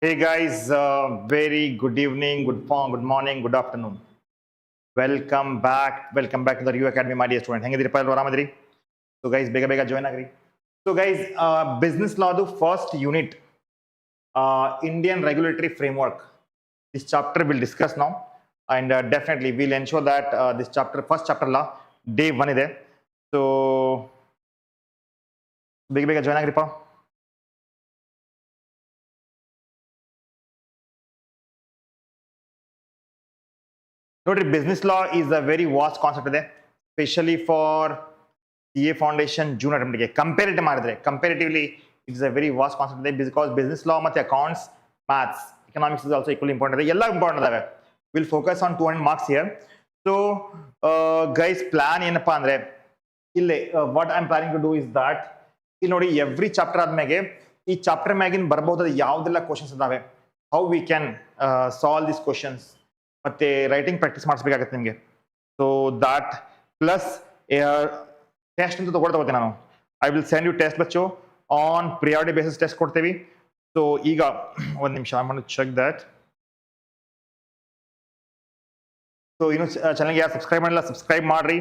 Hey guys, very good evening, good morning, good afternoon. Welcome back to the Rio Academy, my dear student. ಹೆಂಗಿದ್ದೀರಪ್ಪ ಎಲ್ಲರೂ ಆರಾಮದಿರಿ? So guys, ಬೇಗ join agri. So guys, business law first unit, Indian regulatory framework. This chapter we'll discuss now, and definitely we'll ensure that this chapter, first chapter law, day 1 ಇದೆ. So ಬೇಗ join ಆಗ್ರಿಪ್ಪ. ನೋಡ್ರಿ, business law is a very vast concept ಇದೆ, specially for CA Foundation June attempt ಗೆ comparatively it's a very vast concept ಇದೆ. Because business law ಮತ್ತೆ accounts, maths, economics is also equally important ಇದೆ. ಎಲ್ಲ important ಇದಾವೆ. Will focus on 200 marks here. So guys, plan ಏನಪ್ಪಾ ಅಂದ್ರೆ, ಇಲ್ಲಿ what I am planning to do is that, ಇಲ್ಲಿ ನೋಡಿ, ಎವ್ರಿ ಚಾಪ್ಟರ್ ಆದ್ಮೇಲೆ ಈ ಚಾಪ್ಟರ್ ಮ್ಯಾಗಿನ್ ಬರಬಹುದಾದ ಯಾವ್ದೆಲ್ಲ ಕ್ವಶನ್ಸ್ ಇದಾವೆ, how we can solve this questions, ಮತ್ತೆ ರೈಟಿಂಗ್ ಪ್ರಾಕ್ಟೀಸ್ ಮಾಡಿಸ್ಬೇಕಾಗತ್ತೆ ನಿಮಗೆ. ಸೊ ದಾಟ್ ಪ್ಲಸ್ ಟೆಸ್ಟ್ ಅಂತ ತಗೊಳ್ತೇನೆ ನಾನು. I will send you test batch on priority basis test ಕೊಡ್ತೀವಿ. ಸೊ ಈಗ ಒಂದು ನಿಮಿಷ ಮಾಡಿ ಚೆಕ್ ದಟ್. ಸೊ ಇನ್ನು ಚಾನಲ್ಗೆ ಯಾರು ಸಬ್ಸ್ಕ್ರೈಬ್ ಮಾಡಿಲ್ಲ, ಸಬ್ಸ್ಕ್ರೈಬ್ ಮಾಡ್ರಿ,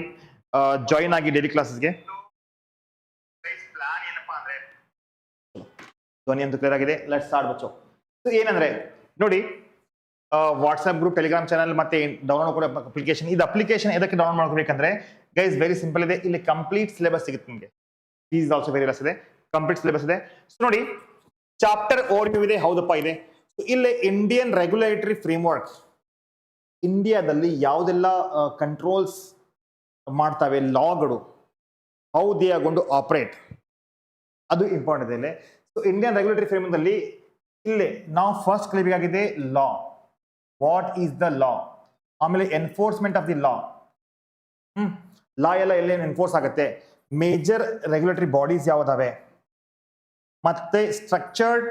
ಜಾಯಿನ್ ಆಗಿ ಡೈಲಿ ಕ್ಲಾಸಸ್ಗೆ. ಪ್ಲಾನ್ ಏನಪ್ಪಾ ಅಂದ್ರೆ, ಧ್ವನಿ ಅಂತ ಕ್ಲಿಯರ್ ಆಗಿದೆ. Let's start Bachchu. ಸೊ ಏನಂದ್ರೆ ನೋಡಿ, ವಾಟ್ಸ್ಆಪ್ ಗ್ರೂಪ್, ಟೆಲಿಗ್ರಾಮ್ ಚಾನಲ್ ಮತ್ತೆ ಡೌನ್ಲೋಡ್ ಮಾಡೋ ಅಪ್ಲಿಕೇಶನ್. ಇದು ಅಪ್ಲಿಕೇಶನ್ ಎದಕ್ಕೆ ಡೌನ್ಲೋಡ್ ಮಾಡ್ಕೋಬೇಕಂದ್ರೆ ಗೈಸ್, ವೆರಿ ಸಿಂಪಲ್ ಇದೆ. ಇಲ್ಲಿ ಕಂಪ್ಲೀಟ್ ಸಿಲೆಬಸ್ ಸಿಗುತ್ತೆ ನಿಮಗೆ. ಫೀಸ್ ಆಲ್ಸೋ ವೆರಿ ಲೆಸ್ ಇದೆ, ಕಂಪ್ಲೀಟ್ ಸಿಲೆಬಸ್ ಇದೆ. ಸೊ ನೋಡಿ, ಚಾಪ್ಟರ್ ಓವರ್ವ್ಯೂ ಇದೆ, ಹೌದಪ್ಪ ಇದೆ. ಸೊ ಇಲ್ಲಿ ಇಂಡಿಯನ್ ರೆಗ್ಯುಲೇಟರಿ ಫ್ರೇಮ್ವರ್ಕ್, ಇಂಡಿಯಾದಲ್ಲಿ ಯಾವುದೆಲ್ಲ ಕಂಟ್ರೋಲ್ಸ್ ಮಾಡ್ತಾವೆ ಲಾಗಳು, how they are going to operate, ಅದು ಇಂಪಾರ್ಟೆಂಟ್ ಇದೆ. ಸೊ ಇಂಡಿಯನ್ ರೆಗ್ಯುಲೇಟರಿ ಫ್ರೇಮ್ವರ್ಕ್ ಅಲ್ಲಿ ಇಲ್ಲಿ ನಾವು ಫಸ್ಟ್ ಕಲಿಬೇಕಾಗಿದೆ law. What is the law? ಆಮೇಲೆ enforcement of the law. Law ಎಲ್ಲ ಎಲ್ಲೇನು ಎನ್ಫೋರ್ಸ್ ಆಗುತ್ತೆ, ಮೇಜರ್ ರೆಗ್ಯುಲೇಟರಿ ಬಾಡೀಸ್ ಯಾವ್ದಾವೆ, ಮತ್ತೆ structured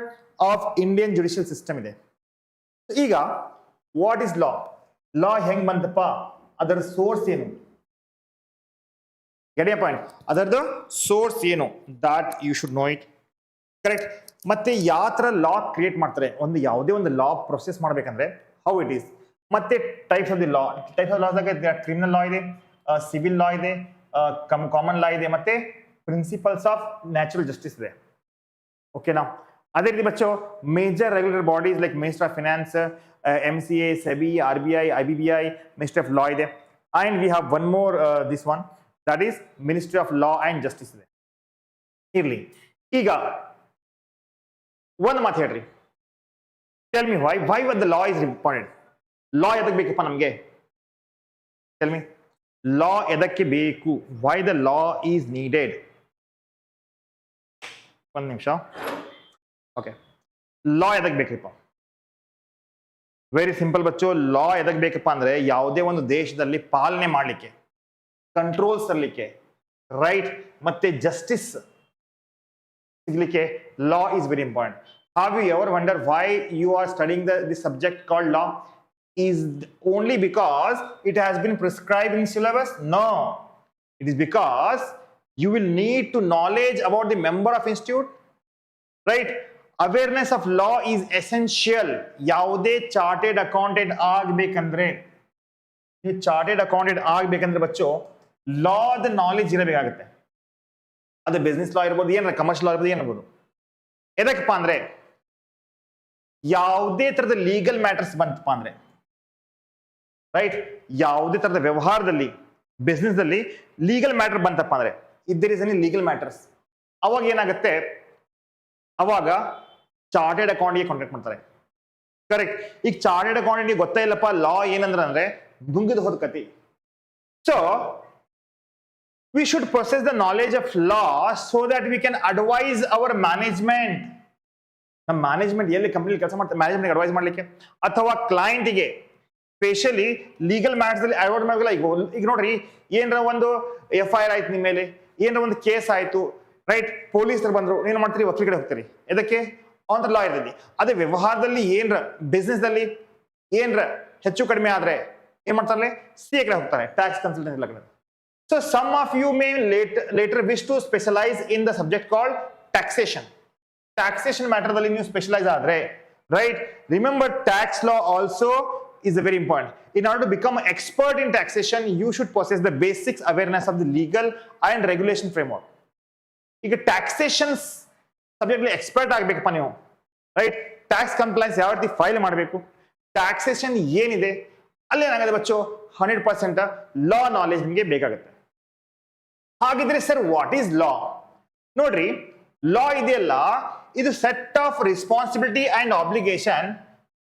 of Indian judicial system ಇದೆ. ಈಗ ವಾಟ್ ಈಸ್ ಲಾ? ಲಾ ಹೆಂಗ್ ಬಂತಪ್ಪ, ಅದರ ಸೋರ್ಸ್ ಏನು, ಗೆಟ್ ಎ ಪಾಯಿಂಟ್, ಅದರದ್ದು ಸೋರ್ಸ್ ಏನು, that you should know it. Correct. ಮತ್ತೆ ಯಾವ ತರ ಲಾ ಕ್ರಿಯೇಟ್ ಮಾಡ್ತಾರೆ, ಒಂದು ಯಾವುದೇ ಒಂದು ಲಾ ಪ್ರೊಸೆಸ್ ಮಾಡ್ಬೇಕಂದ್ರೆ ಹೌ ಇಟ್ ಈಸ್, ಮತ್ತೆ types of the law. Types of laws ಆಗ ಕ್ರಿಮಿನಲ್ ಲಾ ಇದೆ, ಸಿವಿಲ್ ಲಾ ಇದೆ, ಕಾಮನ್ ಲಾ ಇದೆ, ಮತ್ತೆ ಪ್ರಿನ್ಸಿಪಲ್ಸ್ ಆಫ್ ನ್ಯಾಚುರಲ್ ಜಸ್ಟಿಸ್ ಇದೆ. ಓಕೆನಾ? ಅದೇ ರೀತಿ ಬಚ್ಚೋ, major regular bodies like minister of finance, MCA, SEBI, RBI, IBBI, ministry of law ಇದೆ. And we have one more, this one, that is ministry of law and justice ಇದೆ. ಇರ್ಲಿ, ಈಗ ಒಂದು ಮಾತು ಹೇಳ್ರಿ, tell me why the law is important. Law ಎದಕ್ಕೆ ಬೇಕಪ್ಪ ನಮಗೆ? ಟೆಲ್ ಮಿ, ಲಾ ಎದಕ್ಕೆ ಬೇಕು? Why the law is needed? ಒಂದು ನಿಮಿಷ. ಓಕೆ, ಲಾ ಎದಕ್ಕೆ ಬೇಕಪ್ಪ? Very simple Bachchu. ಲಾ ಎದಕ್ಕೆ ಬೇಕಪ್ಪ ಅಂದ್ರೆ, ಯಾವುದೇ ಒಂದು ದೇಶದಲ್ಲಿ ಪಾಲನೆ ಮಾಡಲಿಕ್ಕೆ, ಕಂಟ್ರೋಲ್ಸ್ ತರಲಿಕ್ಕೆ, ರೈಟ್ ಮತ್ತೆ ಜಸ್ಟಿಸ್ ಸಿಗ್ಲಿಕ್ಕೆ law is very important. Have you ever wondered why you are studying this subject called law? Is only because it has been prescribed in syllabus? No. It is because you will need to knowledge about the member of institute, right? Awareness of law is essential. Yaude chartered accountant aagbekanದ್ರೆ, ನೀವು chartered accountant ಆಗ್ಬೇಕಂದ್ರೆ ಬಚ್ಚೋ, ಲಾದ knowledge ಇರಬೇಕಾಗುತ್ತೆ. ಅದು business ಲಾ ಇರ್ಬೋದು, ಏನಾರ commercial ಲಾ ಇರ್ಬೋದು, ಏನಿರ್ಬೋದು. ಎದಕ್ಕಪ್ಪ ಅಂದ್ರೆ, ಯಾವುದೇ ತರದ ಲೀಗಲ್ ಮ್ಯಾಟರ್ಸ್ ಬಂತಪ್ಪ ಅಂದ್ರೆ, ರೈಟ್, ಯಾವುದೇ ತರದ ವ್ಯವಹಾರದಲ್ಲಿ, ಬಿಸ್ನೆಸ್ ದಲ್ಲಿ ಲೀಗಲ್ ಮ್ಯಾಟರ್ ಬಂತಪ್ಪ ಅಂದ್ರೆ, if there is any legal matters, ಅವಾಗ ಏನಾಗುತ್ತೆ, ಅವಾಗ ಚಾರ್ಟೆಡ್ ಅಕೌಂಟ್ಗೆ ಕಾಂಟ್ಯಾಕ್ಟ್ ಮಾಡ್ತಾರೆ. ಕರೆಕ್ಟ್. ಈಗ ಚಾರ್ಟೆಡ್ ಅಕೌಂಟೆಂಟ್ಗೆ ಗೊತ್ತೇ ಇಲ್ಲಪ್ಪ ಲಾ ಏನಂದ್ರೆ ದುಂಗಿದ ಹೋದ ಕತಿ. So we should possess the knowledge of law so that we can advise our management. ನಮ್ಮ ಮ್ಯಾನೇಜ್ಮೆಂಟ್ ಎಲ್ಲಿ ಕಂಪ್ನಿ ಕೆಲಸ ಮಾಡ್ತಾರೆ, ಮ್ಯಾನೇಜ್ಮೆಂಟ್ ಅಡ್ವೈಸ್ ಮಾಡ್ಲಿಕ್ಕೆ, ಅಥವಾ ಕ್ಲೈಂಟಿಗೆ ಸ್ಪೆಷಲಿ ಲೀಗಲ್ ಮ್ಯಾಟರ್ಸ್ ಅಲ್ಲಿ ಅಡ್ವೈಸ್ ಮಾಡಲ್ಲ. ಈಗ ನೋಡ್ರಿ, ಏನರ ಒಂದು FIR ಆಯ್ತು ನಿಮ್ಮ ಮೇಲೆ, ಏನರ ಒಂದು ಕೇಸ್ ಆಯ್ತು, ರೈಟ್, ಪೊಲೀಸರು ಬಂದ್ರು, ಏನ್ ಮಾಡ್ತೀರಿ, ವಕೀಲ ಕಡೆ ಹೋಗ್ತೀರಿ. ಎದಕ್ಕೆ? ಆನ್ ಲಾ ಇರ್ತೈತಿ. ಅದೇ ವ್ಯವಹಾರದಲ್ಲಿ ಏನರ, ಬಿಸ್ನೆಸ್ ದಲ್ಲಿ ಏನರ ಹೆಚ್ಚು ಕಡಿಮೆ ಆದ್ರೆ ಏನ್ ಮಾಡ್ತಾರೆ, CA ಕಡೆ ಹೋಗ್ತಾರೆ, ಟ್ಯಾಕ್ಸ್ ಕನ್ಸಲ್ಟೆನ್ಸಿ ಎಲ್ಲ ಕಡೆ. So some of you may later wish to specialize in the subject called taxation. Taxation matter dalli ನೀವು ಸ್ಪೆಷಲೈಸ್ ಆದ್ರೆ right? Remember, tax law also is a very important. In order to become an expert in taxation, you should possess the basics awareness of the legal and regulation framework. ಈಗ taxation subject expert ಆಗಬೇಕಪ್ಪ ನೀವು, right? Tax compliance ಯಾವ ರೀತಿ file ಮಾಡಬೇಕು, taxation ಏನಿದೆ, ಅಲ್ಲಿ ಏನಾಗುತ್ತೆ ಬಚ್ಚು 100% ಲಾ knowledge ನಿಮಗೆ ಬೇಕಾಗುತ್ತೆ. ಹಾಗಿದ್ರೆ ಸರ್ ವಾಟ್ ಈಸ್ ಲಾ? ನೋಡ್ರಿ, ಲಾ ಇದೆಯಲ್ಲ, ಇದು set of responsibility and obligation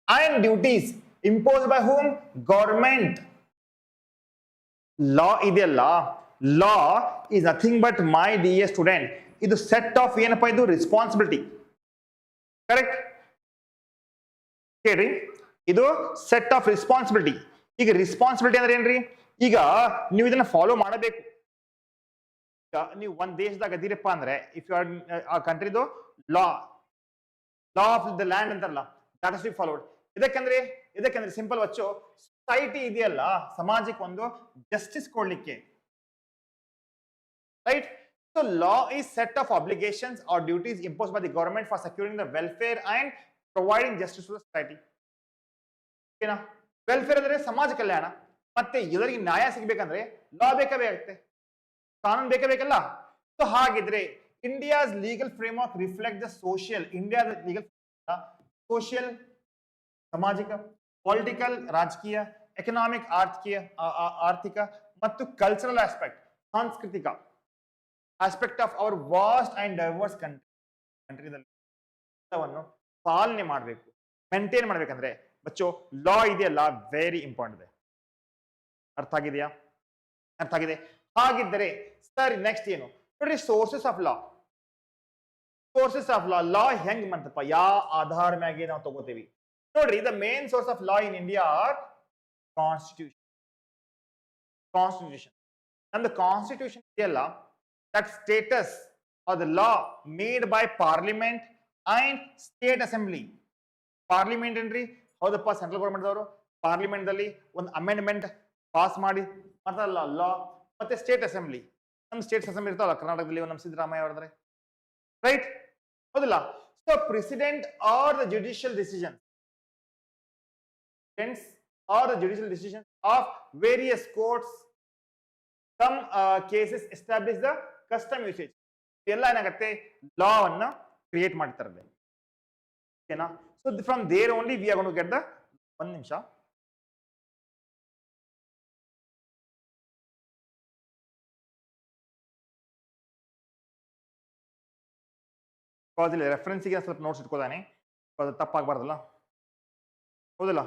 and duties impose by whom? Government. Law ಇದೆಯಲ್ಲ, law is nothing but, my dear student, ಇದು ಸೆಟ್ ಆಫ್ ಏನಪ್ಪ, ಇದು ರೆಸ್ಪಾನ್ಸಿಬಿಲಿಟಿ. ಕರೆಕ್ಟ್? ಕೇಳ್ರಿ, ಇದು ಸೆಟ್ ಆಫ್ ರೆಸ್ಪಾನ್ಸಿಬಿಲಿಟಿ. ಈಗ ರೆಸ್ಪಾನ್ಸಿಬಿಲಿಟಿ ಅಂದ್ರೆ ಏನ್ರಿ? ಈಗ ನೀವು ಇದನ್ನ ಫಾಲೋ ಮಾಡಬೇಕು. ನೀವು ಒಂದ್ ದೇಶದಾಗ ಅದಿರಪ್ಪ ಅಂದ್ರೆ, ಇಫ್ ಯು ಆರ್ ಆ ಕಂಟ್ರಿದು ಲಾ ಆಫ್ ದ ಲ್ಯಾಂಡ್ ಅಂತಾರಲ್ಲ, ದಟ್ ಇಸ್ ಬಿ ಫಾಲೋಡ್. ಇದಕ್ಕಂದ್ರೆ ಸಿಂಪಲ್ ವಚ್ಚು, ಸೊಸೈಟಿ ಇದೆಯಲ್ಲ, ಸಮಾಜಕ್ಕೆ ಒಂದು ಜಸ್ಟಿಸ್ ಕೊಡ್ಲಿಕ್ಕೆ, right? So law is set of obligations or duties imposed by the government for securing the welfare and providing justice to the society. ಓಕೆನಾ? Welfare ಅಂದ್ರೆ ಸಮಾಜ ಕಲ್ಯಾಣ, ಮತ್ತೆ ಎಲ್ಲರಿಗೆ ನ್ಯಾಯ ಸಿಗಬೇಕಂದ್ರೆ ಲಾ ಬೇಕಾಗುತ್ತೆ, ಕಾನೂನು ಬೇಕಲ್ಲ. ಸೊ ಹಾಗಿದ್ರೆ India's legal framework reflect the social, ಇಂಡಿಯಾದ ಲೀಗಲ್ ಸೋಷಿಯಲ್ ಸಾಮಾಜಿಕ, ಪೊಲಿಟಿಕಲ್ ರಾಜಕೀಯ, ಎಕನಾಮಿಕ್ ಆರ್ಥಿಕ ಮತ್ತು ಕಲ್ಚರಲ್ ಆಸ್ಪೆಕ್ಟ್, ಸಾಂಸ್ಕೃತಿಕ aspect of our vast and diverse ಕಂಟ್ರಿದಲ್ಲಿ ಪಾಲನೆ ಮಾಡಬೇಕು, ಮೇಂಟೈನ್ ಮಾಡ್ಬೇಕಂದ್ರೆ ಬಚ್ಚೋ ಲಾ ಇದೆಯಲ್ಲ, ವೆರಿ ಇಂಪಾರ್ಟೆಂಟ್ ಇದೆ. ಅರ್ಥ ಆಗಿದೆಯಾ? ಅರ್ಥ ಆಗಿದೆ. ಹಾಗಿದ್ದರೆ ಸರ್ ನೆಕ್ಸ್ಟ್ ಏನು ನೋಡ್ರಿ, sources of law. Sources of law, law ಹೆಂಗ್ ಬಂತಪ್ಪ, ಯಾವ ಆಧಾರ ಮ್ಯಾಗೆ ನಾವು ತಗೋತೀವಿ? ನೋಡ್ರಿ, the main source of law in India are constitution. ನಮ್ದು ಕಾನ್ಸ್ಟಿಟ್ಯೂಷನ್ ಇದೆಯಲ್ಲ, that status or the law made by parliament and state assembly. Parliament ಏನ್ರಿ? ಹೌದಪ್ಪ, ಸೆಂಟ್ರಲ್ ಗವರ್ಮೆಂಟ್ ಅವರು ಪಾರ್ಲಿಮೆಂಟ್ ದಲ್ಲಿ ಒಂದು ಅಮೆಂಡ್ಮೆಂಟ್ ಪಾಸ್ ಮಾಡಿ ಮಾಡ್ತಾರಲ್ಲ ಲಾ, ಮತ್ತೆ ಸ್ಟೇಟ್ ಅಸೆಂಬ್ಲಿ, ನಮ್ಮ ಸ್ಟೇಟ್ ಅಸೆಂಬ್ಲಿ ಇರ್ತಾವಲ್ಲ ಕರ್ನಾಟಕದಲ್ಲಿ, ನಮ್ಮ ಸಿದ್ದರಾಮಯ್ಯ ಅವರದ್ರೆ, ರೈಟ್? ಹೌದಿಲ್ಲ? So president are the judicial decision of various courts, some cases establish the custom usage. ಎಲ್ಲ ಏನಾಗುತ್ತೆ, ಲಾ ಅನ್ನ ಕ್ರಿಯೇಟ್ ಮಾಡ್ತಾರೆ. ಓಕೆನಾ? So from there only we are going to get the, ಒಂದ್ ನಿಮಿಷ, ಇಲ್ಲಿ ರೆಫರೆನ್ಸಿಗೆ ಸ್ವಲ್ಪ ನೋಟ್ಸ್ ಇಟ್ಕೋದಾನೆ, ಅದು ತಪ್ಪಾಗಬಾರ್ದಲ್ಲ, ಹೌದಲ್ಲ?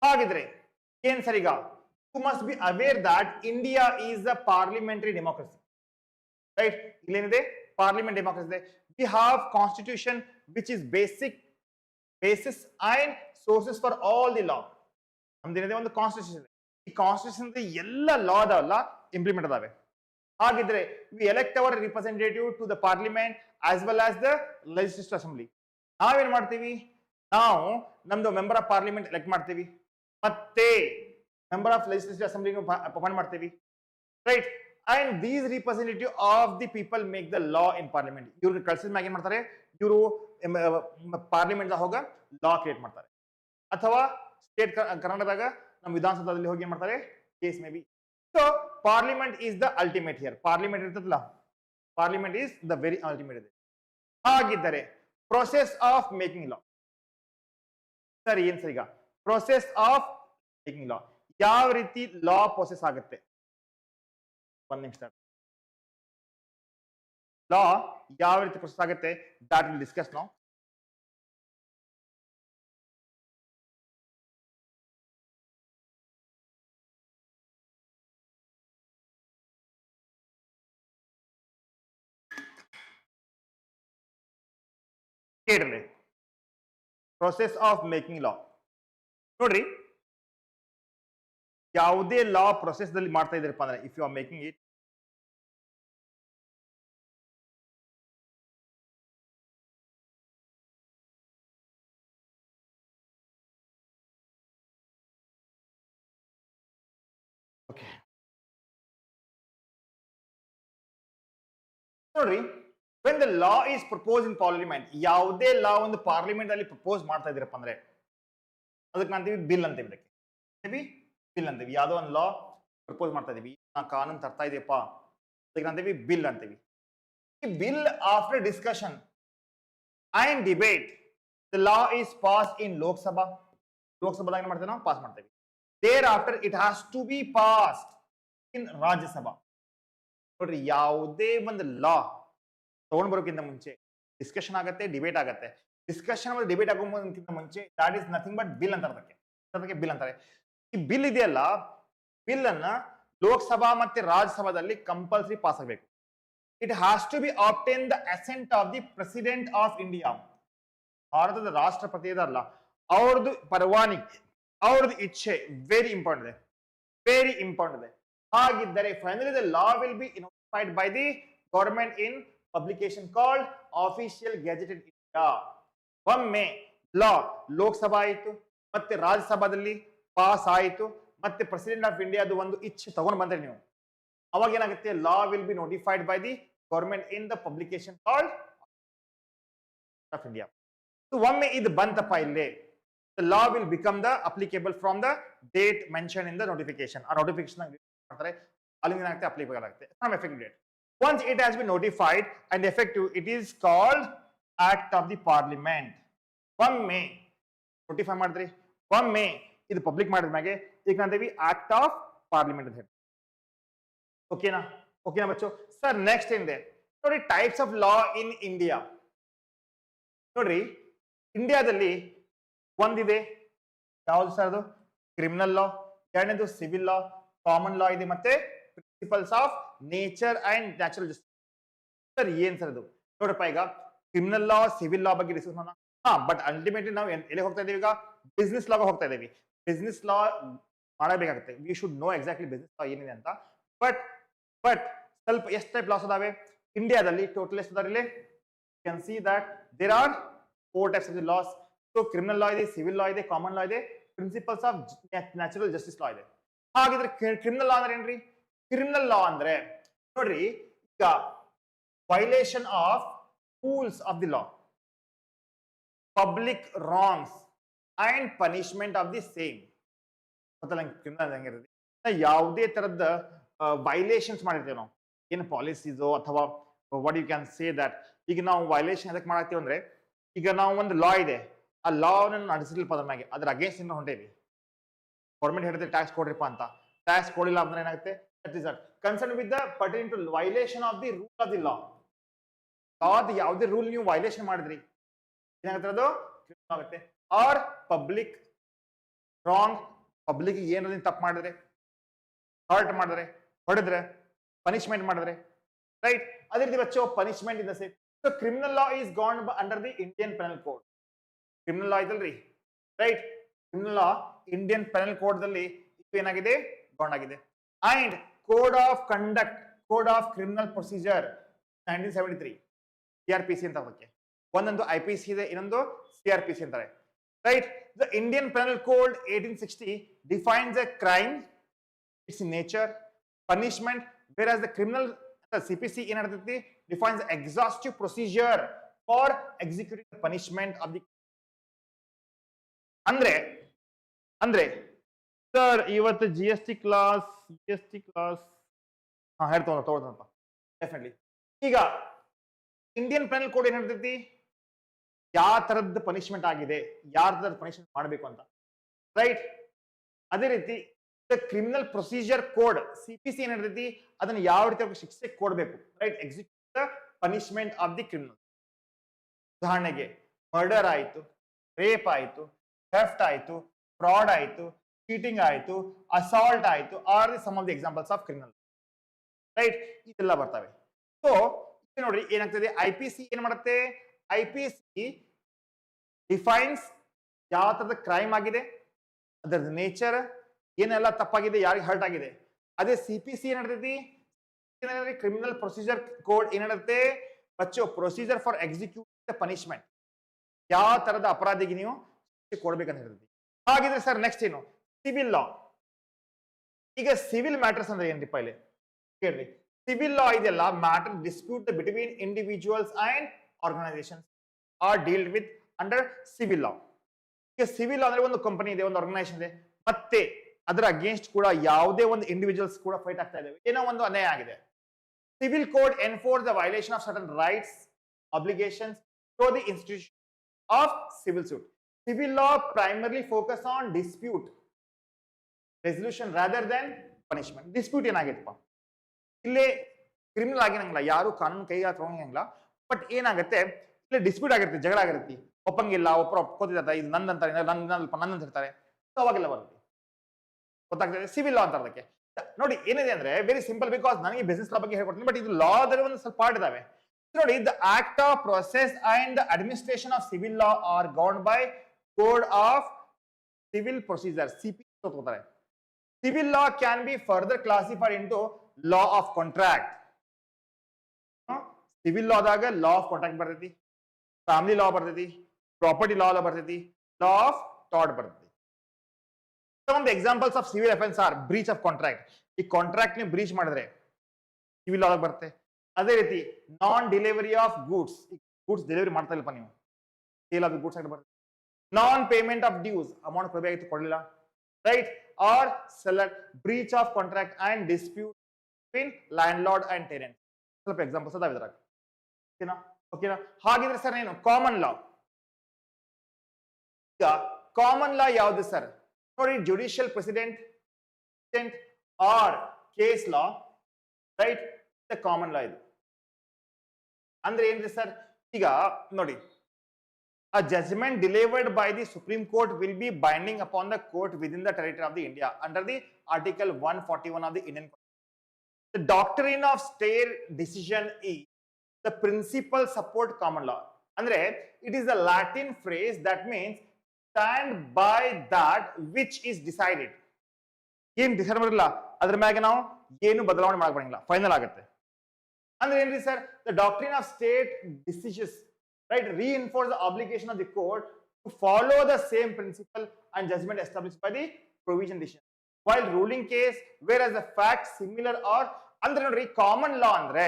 ಹಾಗಿದ್ರೆ ಏನ್ ಸರ್, ಈಗ you must be aware that India is a parliamentary democracy, right? ಇಲ್ಲೇನಿದೆ, parliament democracy ಇದೆ. We have constitution which is basis and sources for all the law. ನಮ್ದೇನಿದೆ, ಒಂದು ಕಾನ್ಸ್ಟಿಟ್ಯೂಷನ್ ಇದೆ. ಈ ಕಾನ್ಸ್ಟಿಟ್ಯೂಷನ್ ಎಲ್ಲ ಲಾ ಅದಾವಲ್ಲ ಇಂಪ್ಲಿಮೆಂಟ್ ಅದಾವೆ. ಹಾಗಿದ್ರೆ we elect our representative to the parliament as well as the legislative assembly. ನಾವೇನ್ ಮಾಡ್ತೀವಿ, ನಾವು ನಮ್ದು ಮೆಂಬರ್ ಆಫ್ ಪಾರ್ಲಿಮೆಂಟ್ ಎಲೆಕ್ಟ್ ಮಾಡ್ತೀವಿ, ಮತ್ತೆ member of legislative assembly appoint ಮಾಡ್ತೀವಿ, right? And these representative of the people make the law in parliament. ಇವ್ರಿಗೆ ಕಳ್ಸಿದ ಮ್ಯಾಗ ಏನ್ ಮಾಡ್ತಾರೆ, ಇವರು ಪಾರ್ಲಿಮೆಂಟ್ ಹೋಗ ಲಾ ಕ್ರಿಯೇಟ್ ಮಾಡ್ತಾರೆ, ಅಥವಾ ಸ್ಟೇಟ್ ಕರ್ನಾಟಕದಾಗ ನಮ್ಮ ವಿಧಾನಸೌಧದಲ್ಲಿ ಹೋಗಿ ಏನ್ ಮಾಡ್ತಾರೆ, case may be. So parliament is the ultimate here. Parliament ಇರ್ತದಲ್ಲ, parliament is the very ultimate ಇದೆ. ಹಾಗಿದ್ದರೆ process of making law, sir ಏನ್ ಸರ್, ಈಗ ಪ್ರೊಸೆಸ್ ಆಫ್ ಮೇಕಿಂಗ್ ಲಾ ಯಾವ ರೀತಿ ಲಾ ಪ್ರೊಸೆಸ್ ಆಗುತ್ತೆ, ಒಂದ್ ನಿಮಿಷ, ಲಾ ಯಾವ ರೀತಿ ಪ್ರೊಸೆಸ್ ಆಗುತ್ತೆ, ದಟ್ ವಿಲ್ ಡಿಸ್ಕಸ್ ನೌ. ಕೇಳ್ರಿ, ಪ್ರೊಸೆಸ್ ಆಫ್ ಮೇಕಿಂಗ್ ಲಾ ನೋಡ್ರಿ, ಯಾವುದೇ ಲಾ ಪ್ರೊಸೆಸ್ ದಲ್ಲಿ ಮಾಡ್ತಾ ಇದ್ರಪ್ಪ ಅಂದ್ರೆ, if you are making it, okay ನೋಡ್ರಿ, when the law is propose in parliament, ಯಾವುದೇ ಲಾ ಒಂದು ಪಾರ್ಲಿಮೆಂಟ್ ಅಲ್ಲಿ ಪ್ರಪೋಸ್ ಮಾಡ್ತಾ ಇದೀರಪ್ಪ ಅಂದ್ರೆ ಅದಕ್ಕೆ ನಾಂತೀವಿ ಬಿಲ್ ಅಂತೀವಿ. ಇದಕ್ಕೆ ಬಿಲ್ ಅಂತೀವಿ. ಯಾವುದೋ ಒಂದು ಲಾ ಪ್ರಪೋಸ್ ಮಾಡ್ತಾ ಇದೀವಿ, ಕಾನೂನು ತರ್ತಾ ಇದೀಯಪ್ಪ, ಅದಕ್ಕೆ ನಾಂತೀವಿ ಬಿಲ್ ಅಂತೀವಿ. ಈ bill after discussion and debate the law is pass in Lok Sabha. ಲೋಕಸಭಾದಾಗ ಏನ್ ಮಾಡ್ತೇವೆ ನಾವು ಪಾಸ್ ಮಾಡ್ತೇವೆ. Thereafter it has to be passed in Rajya Sabha. ನೋಡ್ರಿ, ಯಾವುದೇ ಒಂದು ಲಾ ತಗೊಂಡ್ ಬರೋಕ್ಕಿಂತ ಮುಂಚೆ ಡಿಸ್ಕಷನ್ ಆಗತ್ತೆ, ಡಿಬೇಟ್ ಆಗತ್ತೆ. ಡಿಸ್ಕಷನ್ ಮತ್ತು ಡಿಬೇಟ್ ಆಗೋಕ್ಕಿಂತ ಮುಂಚೆ that is nothing but bill ಅಂತಾರೆ. ಅದಕ್ಕೆ ಬಿಲ್ ಅಂತಾರೆ. ಈ ಬಿಲ್ ಇದೆಯಲ್ಲ, ಬಿಲ್ ಅನ್ನ ಲೋಕಸಭಾ ಮತ್ತೆ ರಾಜ್ಯಸಭಾದಲ್ಲಿ ಕಂಪಲ್ಸರಿ ಪಾಸ್ ಆಗಬೇಕು. It has to be obtain the assent of the president of India. ಭಾರತದ ರಾಷ್ಟ್ರಪತಿ ಇದಲ್ಲ, ಅವ್ರದ್ದು ಪರವಾನಗಿ, ಅವ್ರದ್ದು ಇಚ್ಛೆ ವೆರಿ ಇಂಪಾರ್ಟೆಂಟ್ ಇದೆ, ವೆರಿ ಇಂಪಾರ್ಟೆಂಟ್ ಇದೆ. ಹಾಗಿದ್ದರೆ finally the law will be notified by the government in publication called official gazetted India. ಒಮ್ಮೆ ಲಾ ಲೋಕಸಭಾ ಆಯಿತು ಮತ್ತೆ ರಾಜ್ಯಸಭಾದಲ್ಲಿ ಪಾಸ್ ಆಯಿತು ಮತ್ತೆ ಪ್ರೆಸಿಡೆಂಟ್ ಆಫ್ ಇಂಡಿಯಾದು ಒಂದು ಇಚ್ಛೆ ತಗೊಂಡು ಬಂದ್ರೆ ನೀವು, ಅವಾಗ ಏನಾಗುತ್ತೆ, ಲಾ will be notified by the government in the publication called of India. ಒಮ್ಮೆ ಇದು ಬಂತಪ್ಪ ಇಲ್ಲಿ, the law will become the applicable from the date mentioned in the notification. ಆ notification ಮಾಡ್ತಾರೆ, ಅಲ್ಲಿಂದ ಏನಾಗುತ್ತೆ, applicable ಆಗುತ್ತೆ from effective date. Once it has been notified and effective, it is called act of the parliament. ಒಮ್ಮೆ notify ಮಾಡಿದ್ರಿ, ಒಮ್ಮೆ ಇದು public ಮಾಡಿದ ಮ್ಯಾಗೆ ಈಗ ನಾಂತೀವಿ ಆಕ್ಟ್ ಆಫ್ ಪಾರ್ಲಿಮೆಂಟ್ ಅಂತ ಹೇಳಿ. ಓಕೆನಾ? ಓಕೆನಾ ಬಚ್ಚು? ಸರ್ ನೆಕ್ಸ್ಟ್ ಏನಿದೆ ನೋಡಿ, types of law in India. ನೋಡ್ರಿ, ಇಂಡಿಯಾದಲ್ಲಿ ಒಂದಿದೆ, ಯಾವ್ದು ಸರ್ ಅದು? ಕ್ರಿಮಿನಲ್ ಲಾ. ಎರಡನೇದು ಸಿವಿಲ್ ಲಾ, ಕಾಮನ್ ಲಾ ಇದೆ, ಮತ್ತೆ principles of nature and natural justice. Sir ಏನ್ ಸರ್ ಅದು? ನೋಡಪ್ಪ, ಈಗ ಕ್ರಿಮಿನಲ್ ಲಾ, ಸಿವಿಲ್ ಲಾ ಬಗ್ಗೆ ಡಿಸ್ಕಸ್ ಮಾಡೋಣ. ಬಟ್ ಅಲ್ಟಿಮೇಟ್ಲಿ ನಾವು ಎಲ್ಲಿ ಹೋಗ್ತಾ ಇದೀವಿ ಈಗ? ಬಿಸ್ನೆಸ್ ಲಾಗ ಹೋಗ್ತಾ ಇದೀವಿ. ಬಿಸ್ನೆಸ್ ಲಾ ಮಾಡಬೇಕಾಗುತ್ತೆ. We should know exactly business ಲಾ ಏನಿದೆ ಅಂತ. ಬಟ್ ಸ್ವಲ್ಪ ಎಷ್ಟು ಟೈಪ್ ಲಾಸ್ ಅದಾವೆ ಇಂಡಿಯಾದಲ್ಲಿ? ಟೋಟಲ್ ಎಷ್ಟು ಅದಾವೆ ಇಲ್ಲಿ? Can see that there are 4 types of the laws. So criminal law ಇದೆ, ಸಿವಿಲ್ ಲಾ ಇದೆ, ಕಾಮನ್ ಲಾ ಇದೆ, principles of natural justice law ಇದೆ. ಹಾಗಿದ್ರೆ ಕ್ರಿಮಿನಲ್ ಲಾ ಅಂದ್ರೆ ಏನ್ರಿ? ಕ್ರಿಮಿನಲ್ ಲಾ ಅಂದ್ರೆ ನೋಡ್ರಿ, ಈಗ violation of rules of the law, public wrongs and punishment of the same. ಗೊತ್ತಲ್ಲ ಕ್ರಿಮಿನಲ್ ಹೆಂಗಿರುತ್ತೆ? ಯಾವುದೇ ತರದ ವೈಲೇಷನ್ಸ್ ಮಾಡಿರ್ತೇವೆ ನಾವು, ಏನು ಪಾಲಿಸೀಸೋ ಅಥವಾ what you can say that. ಈಗ ನಾವು ವೈಲೇಷನ್ ಎದಕ್ಕೆ ಮಾಡಾಕ್ತೀವಿ ಅಂದ್ರೆ, ಈಗ ನಾವು ಒಂದು ಲಾ ಇದೆ, ಆ ಲಾ ನಡೆಸಲಿಲ್ಪ ಅದ್ರ ಮ್ಯಾಗೆ, ಅದ್ರ ಅಗೇನ್ಸ್ಟ್ ಇಂದ ಹೊಂಟೇವಿ. ಗೌರ್ಮೆಂಟ್ ಹೇಳಿದ್ರೆ ಟ್ಯಾಕ್ಸ್ ಕೊಡ್ರಿಪ್ಪ ಅಂತ, ಟ್ಯಾಕ್ಸ್ ಕೊಡಿಲ್ಲ ಅಂದ್ರೆ ಏನಾಗುತ್ತೆ? That is concern with the pertaining to violation of the rule of the law. ಲಾದ ಯಾವುದೇ ರೂಲ್ ನೀವು ವೈಲೇಷನ್ ಮಾಡಿದ್ರಿ ಏನಾಗುತ್ತೆ? ಅದು ಕ್ರಿಮಿನಲ್ ಆಗುತ್ತೆ. ಆರ್ ಪಬ್ಲಿಕ್ ರಾಂಗ್, ಪಬ್ಲಿಕ್ ಏನಾದ್ರು ತಪ್ಪು ಮಾಡಿದ್ರೆ, ಹರ್ಟ್ ಮಾಡಿದ್ರೆ, ಹೊಡೆದ್ರೆ, ಪನಿಷ್ಮೆಂಟ್ ಮಾಡಿದ್ರೆ, ರೈಟ್? ಅದೇ ರೀತಿ ಬಚ್ಚೋ punishment in the same. So criminal law is gone under the Indian penal code. Criminal law ಇದಲ್ರಿ, right? Criminal law Indian penal code ದಲ್ಲಿ ಏನಾಗಿದೆ? ಗಾನ್ ಆಗಿದೆ. And code of conduct, code of criminal procedure 1973 CRPC ಅಂತ ಅದಕ್ಕೆ. ಒಂದೊಂದು IPC ಇದೆ, ಇನ್ನೊಂದು CRPC ಅಂತಾರೆ, right? The Indian penal code 1860 defines a crime, its nature, punishment, where the criminal CPC ಏನ್ ಹೇಳ್ತೈತಿ? Defines exhaustive procedure for executing the punishment of the. ಅಂದ್ರೆ sir ಇವತ್ತು GST ಕ್ಲಾಸ್ ಹೇಳ್ತಪ್ಪ ಡೆಫಿನೆಟ್ಲಿ. ಈಗ ಇಂಡಿಯನ್ ಪೆನಲ್ ಕೋಡ್ ಏನ್ ಹೇಳ್ತೈತಿ? ಯಾವ ತರದ್ದು ಪನಿಷ್ಮೆಂಟ್ ಆಗಿದೆ, ಯಾರ ತರದ ಪನಿಷ್ಮೆಂಟ್ ಮಾಡಬೇಕು ಅಂತ, ರೈಟ್? ಅದೇ ರೀತಿ ಕ್ರಿಮಿನಲ್ ಪ್ರೊಸೀಜರ್ ಕೋಡ್ CPC ಏನ್ ಹೇಳ್ತೈತಿ? ಅದನ್ನ ಯಾವ ರೀತಿ ಶಿಕ್ಷೆ ಕೊಡಬೇಕು, right? Execute the punishment of the criminal. ಉದಾಹರಣೆಗೆ ಮರ್ಡರ್ ಆಯ್ತು, ರೇಪ್ ಆಯ್ತು, ಥೆಫ್ಟ್ ಆಯ್ತು, ಫ್ರಾಡ್ ಆಯ್ತು, ಚೀಟಿಂಗ್ ಆಯ್ತು, ಅಸಾಲ್ಟ್ ಆಯ್ತು, are the some of the examples of criminal, right? ಇದೆಲ್ಲ ಬರ್ತವೆ. ಸೊ ನೋಡ್ರಿ ಏನಾಗ್ತದೆ, IPC ಏನ್ ಮಾಡುತ್ತೆ? IPC ಡಿಫೈನ್ಸ್ ಯಾವ ತರದ ಕ್ರೈಮ್ ಆಗಿದೆ, ಅದರ ನೇಚರ್ ಏನೆಲ್ಲ ತಪ್ಪಾಗಿದೆ, ಯಾರಿಗೆ ಹರ್ಟ್ ಆಗಿದೆ. ಅದೇ CPC ಏನ್ ಹೇಳ್ತೈತಿ? ಕ್ರಿಮಿನಲ್ ಪ್ರೊಸೀಜರ್ ಕೋಡ್ ಏನ್ ಹೇಳುತ್ತೆ? ಬಚ್ಚೋ procedure for execute the punishment, ಯಾವ ತರದ ಅಪರಾಧಿಗೆ ನೀವು ಕೊಡ್ಬೇಕಂತ ಹೇಳ್ತೈತಿ. ಹಾಗಿದ್ರೆ ಸರ್ ನೆಕ್ಸ್ಟ್ ಏನು? Civil law. ಈಗ ಸಿವಿಲ್ ಮ್ಯಾಟರ್ಸ್ ಅಂದ್ರೆ ಏನ್ರಿಪ್ಪ ಇಲ್ಲಿ ಕೇಳ್ರಿ? ಸಿವಿಲ್ ಲಾ ಇದೆಲ್ಲ matter dispute between individuals and organisations are dealt with under civil law. ಈಗ ಸಿವಿಲ್ ಅಂದ್ರೆ ಒಂದು ಕಂಪನಿ ಇದೆ, ಒಂದು ಆರ್ಗನೈಸೇಷನ್ ಇದೆ, ಮತ್ತೆ ಅದರ ಅಗೇನ್ಸ್ಟ್ ಕೂಡ ಯಾವುದೇ ಒಂದು ಇಂಡಿವಿಜುವಲ್ಸ್ ಕೂಡ ಫೈಟ್ ಆಗ್ತಾ ಇದ್ದೇವೆ, ಏನೋ ಒಂದು ಅನ್ಯಾಯ ಆಗಿದೆ. Civil code enforce the violation of certain rights obligations to the institution of civil suit. Civil law primarily focus on dispute resolution rather than punishment. Dispute ಏನಾಗಿತ್ತಪ್ಪ, ಇಲ್ಲಿ ಕ್ರಿಮಿನಲ್ ಆಗಿರಂಗಿಲ್ಲ, ಯಾರು ಕಾನೂನು ಕೈಗೆ ಹಾಕೋಂಗಿಲ್ಲ, ಬಟ್ ಏನಾಗುತ್ತೆ ಇಲ್ಲಿ ಡಿಸ್ಪ್ಯೂಟ್ ಆಗಿರುತ್ತೆ, ಜಗಳ ಆಗಿರುತ್ತೆ, ಒಪ್ಪಂಗಿಲ್ಲ, ಒಬ್ಬರು ಒಪ್ಕೋತಿರ್ತಾರೆ, ಇದು ನಂದಂತಾರೆ, ನಂದಂತ ಇರ್ತಾರೆ, ಅವಾಗೆಲ್ಲ ಬರುತ್ತೆ, ಗೊತ್ತಾಗ್ತದೆ ಸಿವಿಲ್ ಲಾ ಅಂತ ಅದಕ್ಕೆ. ನೋಡಿ ಏನಿದೆ ಅಂದ್ರೆ ವೆರಿ ಸಿಂಪಲ್, ಬಿಕಾಸ್ ನನಗೆ ಬಿಸ್ನೆಸ್ ಲಾ ಬಗ್ಗೆ ಹೇಳ್ಕೊಡ್ತೀನಿ, ಬಟ್ ಇದು ಲಾದಲ್ಲಿ ಒಂದು ಸ್ವಲ್ಪ ಪಾರ್ಟ್ ಇದಾವೆ. ನೋಡಿ, the act of process and the administration of civil law are governed by code of civil procedure, CP ತಗೋತಾರೆ. Civil law can be further classified into law of contract. Civil law ದಾಗ law of contract ಬರ್ತೈತಿ, family law ಬರ್ತೈತಿ, property law ಬರ್ತೈತಿ, law of tort ಬರ್ತೈತಿ. Some of the examples of civil offense are breach of contract. ಈ contract ని breach ಮಾಡಿದ್ರೆ civil law ಬರುತ್ತೆ. ಅದೇ ರೀತಿ non delivery of goods, goods delivery ಮಾಡ್ತಾ ಇಲ್ಲಪ್ಪ ನೀವು, ಸೇಲ್ ಆಫ್ ಗೂಡ್ಸ್ ಆಗಿ ಬರುತ್ತೆ. Non payment of dues, amount ಕೊಡಬೇಕಾಗಿತ್ತು ಕೊಡಲಿಲ್ಲ, right, or select breach of contract and dispute between landlord and tenant. ಸ್ವಲ್ಪ ಎಕ್ಸಾಂಪಲ್ಸ್ ಅದಾವ ಇದ್ರಾಗ, ಓಕೆನಾ? ಓಕೆನಾ? ಹಾಗಿದ್ರೆ ಸರ್ ಏನು ಕಾಮನ್ ಲಾ? ಈಗ ಕಾಮನ್ ಲಾ ಯಾವುದು ಸರ್? ನೋಡಿ, judicial president are case law, right, common law. ಇದು ಅಂದ್ರೆ ಏನ್ರಿ ಸರ್? ಈಗ ನೋಡಿ, a judgment delivered by the Supreme Court will be binding upon the court within the territory of the India under the Article 141 of the Indian Constitution. The doctrine of stay decision is the principal support common law. Andre, it is a Latin phrase that means stand by that which is decided. ಏನು decide ಮಾಡಿರಲ್ಲ ಅದ್ರ ಮ್ಯಾಗೆ ನಾವು ಏನು ಬದಲಾವಣೆ ಮಾಡಬಾರಂಗಿಲ್ಲ, final ಆಗುತ್ತೆ. ಅಂದ್ರೆ ಏನ್ರಿ sir? The doctrine of state decisions, right, reinforce the obligation of the court to follow the same principle and judgment established by the provision decision while ruling case, whereas the facts similar or ಅಂದ್ರೆ ನೋಡ್ರಿ, common law ಅಂದ್ರೆ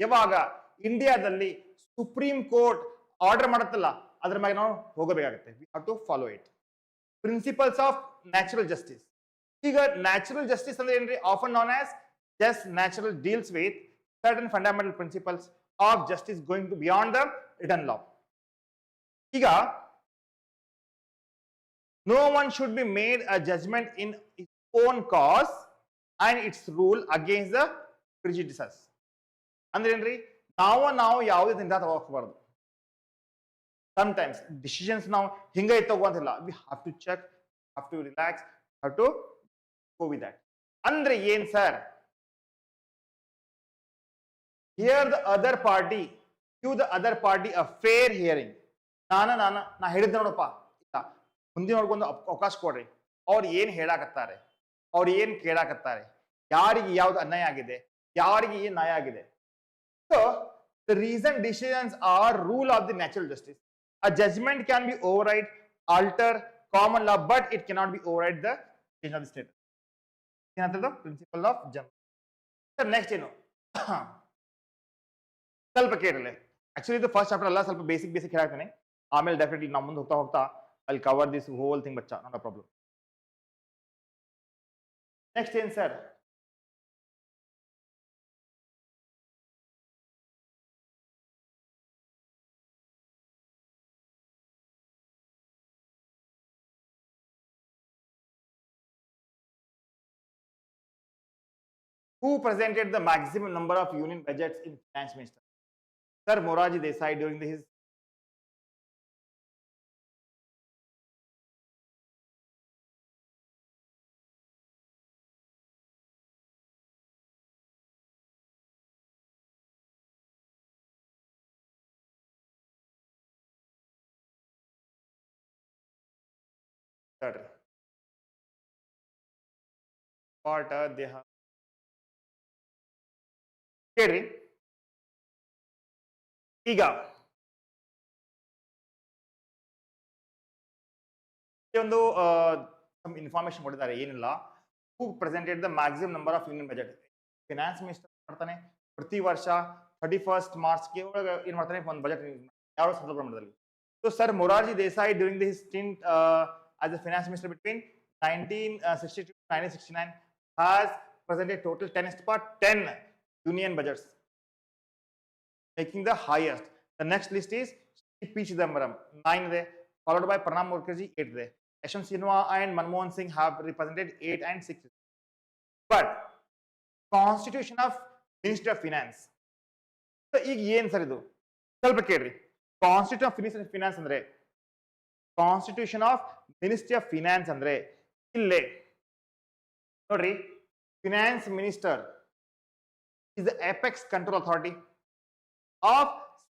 ಯಾವಾಗ ಇಂಡಿಯಾದಲ್ಲಿ supreme court order ಮಾಡುತ್ತಲ್ಲ ಅದ್ರ ಮೇಲೆ ನಾವು ಹೋಗಬೇಕಾಗುತ್ತೆ. We have to follow it. Principles of natural justice. ಈಗ ನ್ಯಾಚುರಲ್ ಜಸ್ಟಿಸ್ ಅಂದ್ರೆ ಏನ್ರಿ? Often known as just natural deals with certain fundamental principles of justice going to beyond the written law. Iga, no one should be made a judgment in its own cause and its rule against the prejudices. Andre enri, ನಾವು ಯಾವುದೇ ನಿರ್ಧಾರ ತಗೋಬಾರದು. Sometimes decisions ನಾವು ಹಿಂಗೆ ತಗೋಂತಿಲ್ಲ, we have to check, have to relax, have to go with that. ಅಂದ್ರೆ ಏನ್ sir? Hear the other party, give the other party a fair hearing. ನಾ ಹೇಳಿದ್ದೆ ನೋಡಪ್ಪ, ಇಲ್ಲ ಮುಂದೆ ನೋಡ್ಕೊಂಡು ಅವಕಾಶ ಕೊಡ್ರಿ, ಅವ್ರು ಏನ್ ಹೇಳಾಕತ್ತಾರೆ, ಅವ್ರು ಏನ್ ಕೇಳಾಕತ್ತಾರೆ, ಯಾರಿಗೆ ಯಾವ್ದು ಅನ್ಯಾಯ ಆಗಿದೆ, ಯಾರಿಗೆ ಏನ್ ನ್ಯಾಯ ಆಗಿದೆ. So the reason decisions are rule of the natural justice. A judgment can be override, alter common law, but it cannot be override the change of the state. ಏನಂತದ್ದು? ಪ್ರಿನ್ಸಿಪಲ್ ಆಫ್ ಜನ್. ಸರ್ ನೆಕ್ಸ್ಟ್ ಏನು? ಸ್ವಲ್ಪ ಕೇಳಲಿ. Actually ಇದು first chapter ಅಲ್ಲ, ಸ್ವಲ್ಪ basic ಹೇಳ್ತೀನಿ, ಆಮೇಲೆ ಡೆಫಿನೆಟ್ಲಿ ನಾವು ಮುಂದೆ ಹೋಗ್ತಾ I cover this whole thing ಬಚ್ಚಾ, ನಾಟ್ ಅ ಪ್ರಾಬ್ಲಮ್. ನೆಕ್ಸ್ಟ್ ಏನ್ sir? Who presented the maximum number of union budgets in finance minister? Sir Moraji Desai during his part they have ಕೇಳ್ರಿ. ಈಗ ಒಂದು ಇನ್ಫಾರ್ಮೇಶನ್ ಕೊಟ್ಟಿದ್ದಾರೆ, ಏನಿಲ್ಲ, who presented the maximum number of union budget. Finance minister ಮಾಡ್ತಾನೆ ಪ್ರತಿ ವರ್ಷ 31st ಮಾರ್ಚ್ಗೆ ಏನ್ ಮಾಡ್ತಾನೆ ಒಂದು ಬಜೆಟ್ ಯಾವ ಸಂದರ್ಭ ಮಟ್ಟದಲ್ಲಿ. So sir Morarji Desai during this stint as a finance minister between 1962 to 1969 has presented total 10 union budgets, making the highest. The next list is P. Chidambaram 9 there, followed by Pranab Mukherjee 8 there. Yashwant Sinha and Manmohan Singh have represented 8 and 6. But Constitution of Ministry of Finance. So ಈಗ ಏನ್ sir ಇದು ಸ್ವಲ್ಪ ಕೇಳ್ರಿ. Constitution of ministry of finance ಅಂದ್ರೆ constitution of ministry of finance ಅಂದ್ರೆ ಇಲ್ಲೇ ನೋಡ್ರಿ, finance minister is the apex control authority of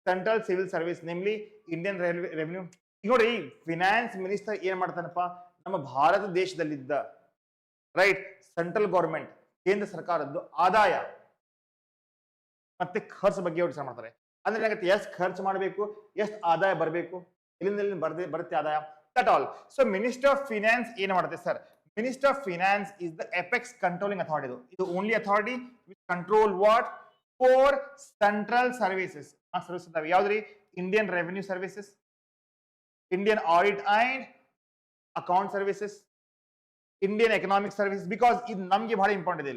central civil service, namely Indian revenue. ಈಗ ನೋಡಿ ಫಿನಾನ್ಸ್ ಮಿನಿಸ್ಟರ್ ಏನ್ ಮಾಡ್ತಾನಪ್ಪ, ನಮ್ಮ ಭಾರತ ದೇಶದಲ್ಲಿದ್ದ ರೈಟ್ ಸೆಂಟ್ರಲ್ ಗೌರ್ಮೆಂಟ್ ಕೇಂದ್ರ ಸರ್ಕಾರದ್ದು ಆದಾಯ ಮತ್ತೆ ಖರ್ಚು ಬಗ್ಗೆ ಅವ್ರು ವಿಚಾರ ಮಾಡ್ತಾರೆ. ಅಂದ್ರೆ ಏನಾಗುತ್ತೆ, ಎಷ್ಟು ಖರ್ಚು ಮಾಡಬೇಕು, ಎಷ್ಟು ಆದಾಯ ಬರಬೇಕು, ಎಲ್ಲಿಂದ ಬರುತ್ತೆ ಆದಾಯ, that all. So minister of finance ಏನ್ ಮಾಡುತ್ತೆ sir, minister of finance is the apex controlling authority. ಇದು only authority which control what 4 central services. Service ಇದಾವೆ ಯಾವ್ದ್ರಿ, Indian revenue services, Indian audit and account services, Indian economic service. Because ಇದು ನಮ್ಗೆ ಬಹಳ important ಇದೆ,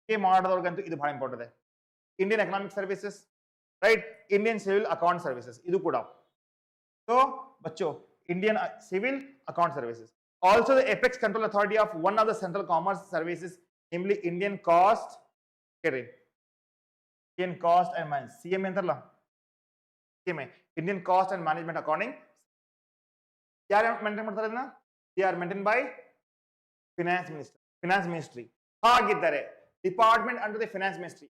ಇಲ್ಲಿ ಮಾಡೋದವ್ರಿಗಂತೂ ಇದು ಬಹಳ ಇಂಪಾರ್ಟೆಂಟ್ ಇದೆ. Indian economic services, right, Indian civil account services ಇದು ಕೂಡ. ಸೊ ಬಚ್ಚೋ Indian civil account services. Also the apex control authority of one of the central commerce services, namely Indian cost, Indian cost and management, CMA ಅಂತಾರಲ್ಲ, CMA, Indian cost and management accounting. ಯಾರು maintain ಮಾಡ್ತಾರೆ ಇದನ್ನ? They are maintained by finance minister, finance ministry. ಹಾಗಿದ್ದಾರೆ department under the finance ministry.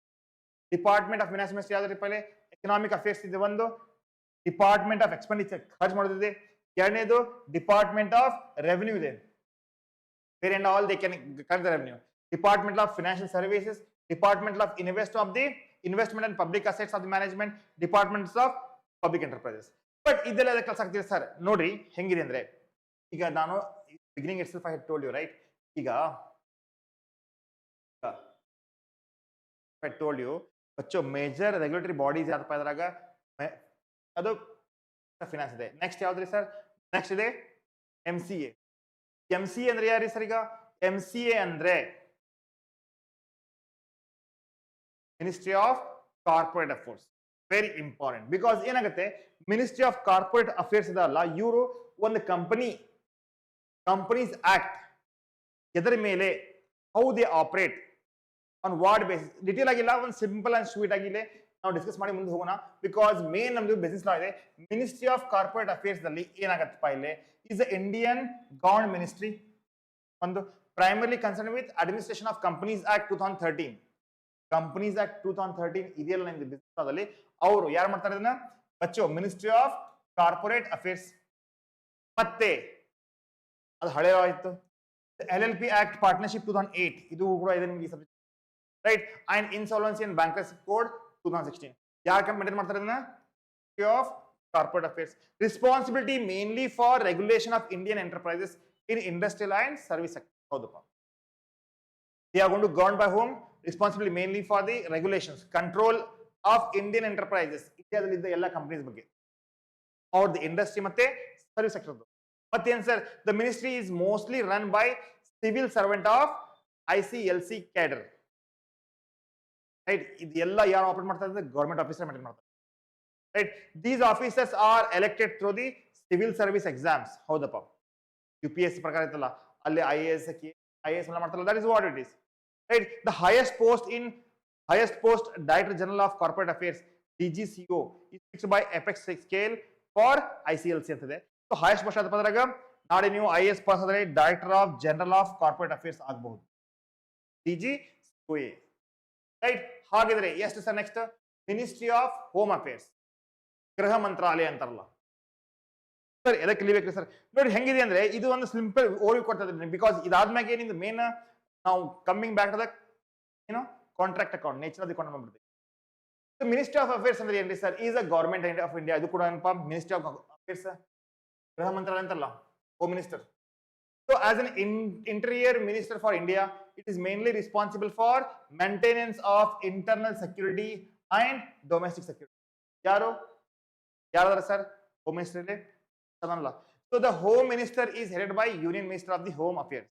Department of finance ministry ಯಾವ್ದು ಪೈಲೆ economic affairs ಇದೆ ಒಂದು, department of expenditure ಖರ್ಚು ಮಾಡೋದಿದೆ, ಎರಡನೇದು ಡಿಪಾರ್ಟ್ಮೆಂಟ್ ಆಫ್ ರೆವೆನ್ಯೂ ಇದೆ, where and all they can collect the revenue. Department of financial services, department of investment and public assets of the management, departments of public enterprises. But ಇದೆಲ್ಲ ಕೆಲಸ ಆಗ್ತಿದೆ sir. ನೋಡ್ರಿ ಹೆಂಗಿದೆ ಅಂದ್ರೆ, ಈಗ ನಾನು beginning itself I had told you right, ಈಗ I told you ಬಚ್ಚೋ ಮೇಜರ್ ರೆಗ್ಯುಲೇಟರಿ ಬಾಡೀಸ್ ಯಾವ್ದಪ್ಪ ಇದ್ರಾಗ, ಅದು ಫಿನಾನ್ಸ್ ಇದೆ. ನೆಕ್ಸ್ಟ್ ಯಾವ್ದ್ರಿ ಸರ್, ನೆಕ್ಸ್ಟ್ ಇದೆ MCA. MCA ಅಂದ್ರೆ ಯಾರಿ ಸರ್, ಈಗ MCA ಅಂದ್ರೆ ministry of corporate affairs. Very important, because ಏನಾಗುತ್ತೆ, ಮಿನಿಸ್ಟ್ರಿ ಆಫ್ ಕಾರ್ಪೊರೇಟ್ ಅಫೇರ್ಸ್ ಇದಲ್ಲ, ಇವರು ಒಂದು ಕಂಪನೀಸ್ ಆಕ್ಟ್ ಎದರ ಮೇಲೆ, how they operate, on what basis, detail ಆಗಿಲ್ಲ, ಒಂದು ಸಿಂಪಲ್ ಅಂಡ್ ಸ್ವೀಟ್ ಆಗಿಲ್ಲ ನಾವು ಡಿಸ್ಕಸ್ ಮಾಡಿ ಮುಂದೆ ಹೋಗೋಣ. ಬಿಕಾಸ್ ಮೇನ್ ನಮ್ದು ಬಿಸಿನೆಸ್ ಲಾ ಇದೆ. ಮಿನಿಸ್ಟ್ರಿ ಆಫ್ ಕಾರ್ಪೊರೇಟ್ ಅಫೇರ್ಸ್ ನಲ್ಲಿ ಏನಾಗತ್ತಪ್ಪ, ಇಲ್ಲಿ ಇಸ್ ಇಂಡಿಯನ್ ಗವರ್ಮೆಂಟ್ ಮಿನಿಸ್ಟ್ರಿ, ಒಂದು primarily concern with administration of companies act 2013. Companies act 2013 ಇದೆಯಲ್ಲ ನಿಮ್ದು ಬಿಸಿನೆಸ್ ಲಾದಲ್ಲಿ, ಅವರು ಯಾರು ಮಾಡ್ತಾರೆ ಇದನ್ನ ಬಚ್ಚೋ, ಮಿನಿಸ್ಟ್ರಿ ಆಫ್ ಕಾರ್ಪೊರೇಟ್ ಅಫೇರ್ಸ್. ಮತ್ತೆ ಅದು ಹಳೆ ಆಯ್ತು, LLP ಆಕ್ಟ್ ಪಾರ್ಟ್ನರ್ಶಿಪ್ 2008 ಇದು ಕೂಡ ಇದೆ ನಿಮಗೆ subject, right, and insolvency and bankruptcy code 2016. ಯಾರು ಮೇಂಟೈನ್ ಮಾಡ್ತಾರೆ ಇದನ್ನ, ministry of corporate affairs. Responsibility mainly for regulation of Indian enterprises in industrial and service sector. ಹೌದಪ್ಪ, they are going to govern by whom, responsibility mainly for the regulations, control of Indian enterprises, ಇಂಡಿಯಾದಲ್ಲಿ ಇದ್ದ ಎಲ್ಲ companies ಬಗ್ಗೆ, or the industry ಮತ್ತೆ service sector. ಮತ್ತೇನ್ sir, the ministry is mostly run by civil servant of ICLC cadre, right. ಇದೆಲ್ಲ ಯಾರು operate ಮಾಡ್ತಾರೆ ಅಂದ್ರೆ ಗವರ್ಮೆಂಟ್ ಆಫೀಸರ್ ಮೇಂಟೈನ್ ಮಾಡ್ತಾರೆ, right. These officers R elected through the civil service exams. ಹೌದಪ್ಪ, UPSC ಪ್ರಕಾರ ಇತ್ತಲ್ಲ, ಅಲ್ಲಿ IAS ಎಲ್ಲ ಮಾಡ್ತಾರಲ್ಲ, that is what it is, right. The highest post Director General of Corporate Affairs, DGCO, is fixed by apex scale for ICLC ಅಂತಿದೆ. So highest post ಆದಪ್ಪ ಅದ್ರಾಗ ನಾಳೆ ನೀವು IAS ಪಾಸ್ ಆದ್ರೆ director of general of corporate affairs ಆಗಬಹುದು, DGCOA, right. ಹಾಗಿದ್ರೆ ಎಷ್ಟು sir, next ministry of home affairs, ಗೃಹ ಮಂತ್ರಾಲಯ ಅಂತಾರಲ್ಲ ಸರ್. ಎದಕ್ಕೆ ಕಲಿಬೇಕ್ರಿ ಸರ್, ನೋಡಿ ಹೆಂಗಿದೆ ಅಂದ್ರೆ ಇದು ಒಂದು ಸಿಂಪಲ್ ಓವರ್ವ್ಯೂ ಕೊಡ್ತಾ ಇದ್ದೀನಿ. ಬಿಕಾಸ್ ಇದಾದ್ಮೇಲೆ ನಿಮ್ದು ಮೇನ್ ನಾವು coming back to the contract account, nature of account ಮಾಡ್ಬಿಡ್ತೀವಿ. ಸೊ ಮಿನಿಸ್ಟ್ರಿ ಆಫ್ ಅಫೇರ್ಸ್ ಅಂದ್ರೆ ಏನ್ರಿ sir, is a government of India. ಇದು ಕೂಡ ಏನಪ್ಪ ಮಿನಿಸ್ಟ್ರಿ ಆಫ್ ಅಫೇರ್ಸ್, ಗೃಹ ಮಂತ್ರಾಲಯ ಅಂತಲ್ಲ, home minister. So as an interior minister for India, it is mainly responsible for maintenance of internal security and domestic security. Yaru sir, home minister le. So the home minister is headed by union minister of the home affairs.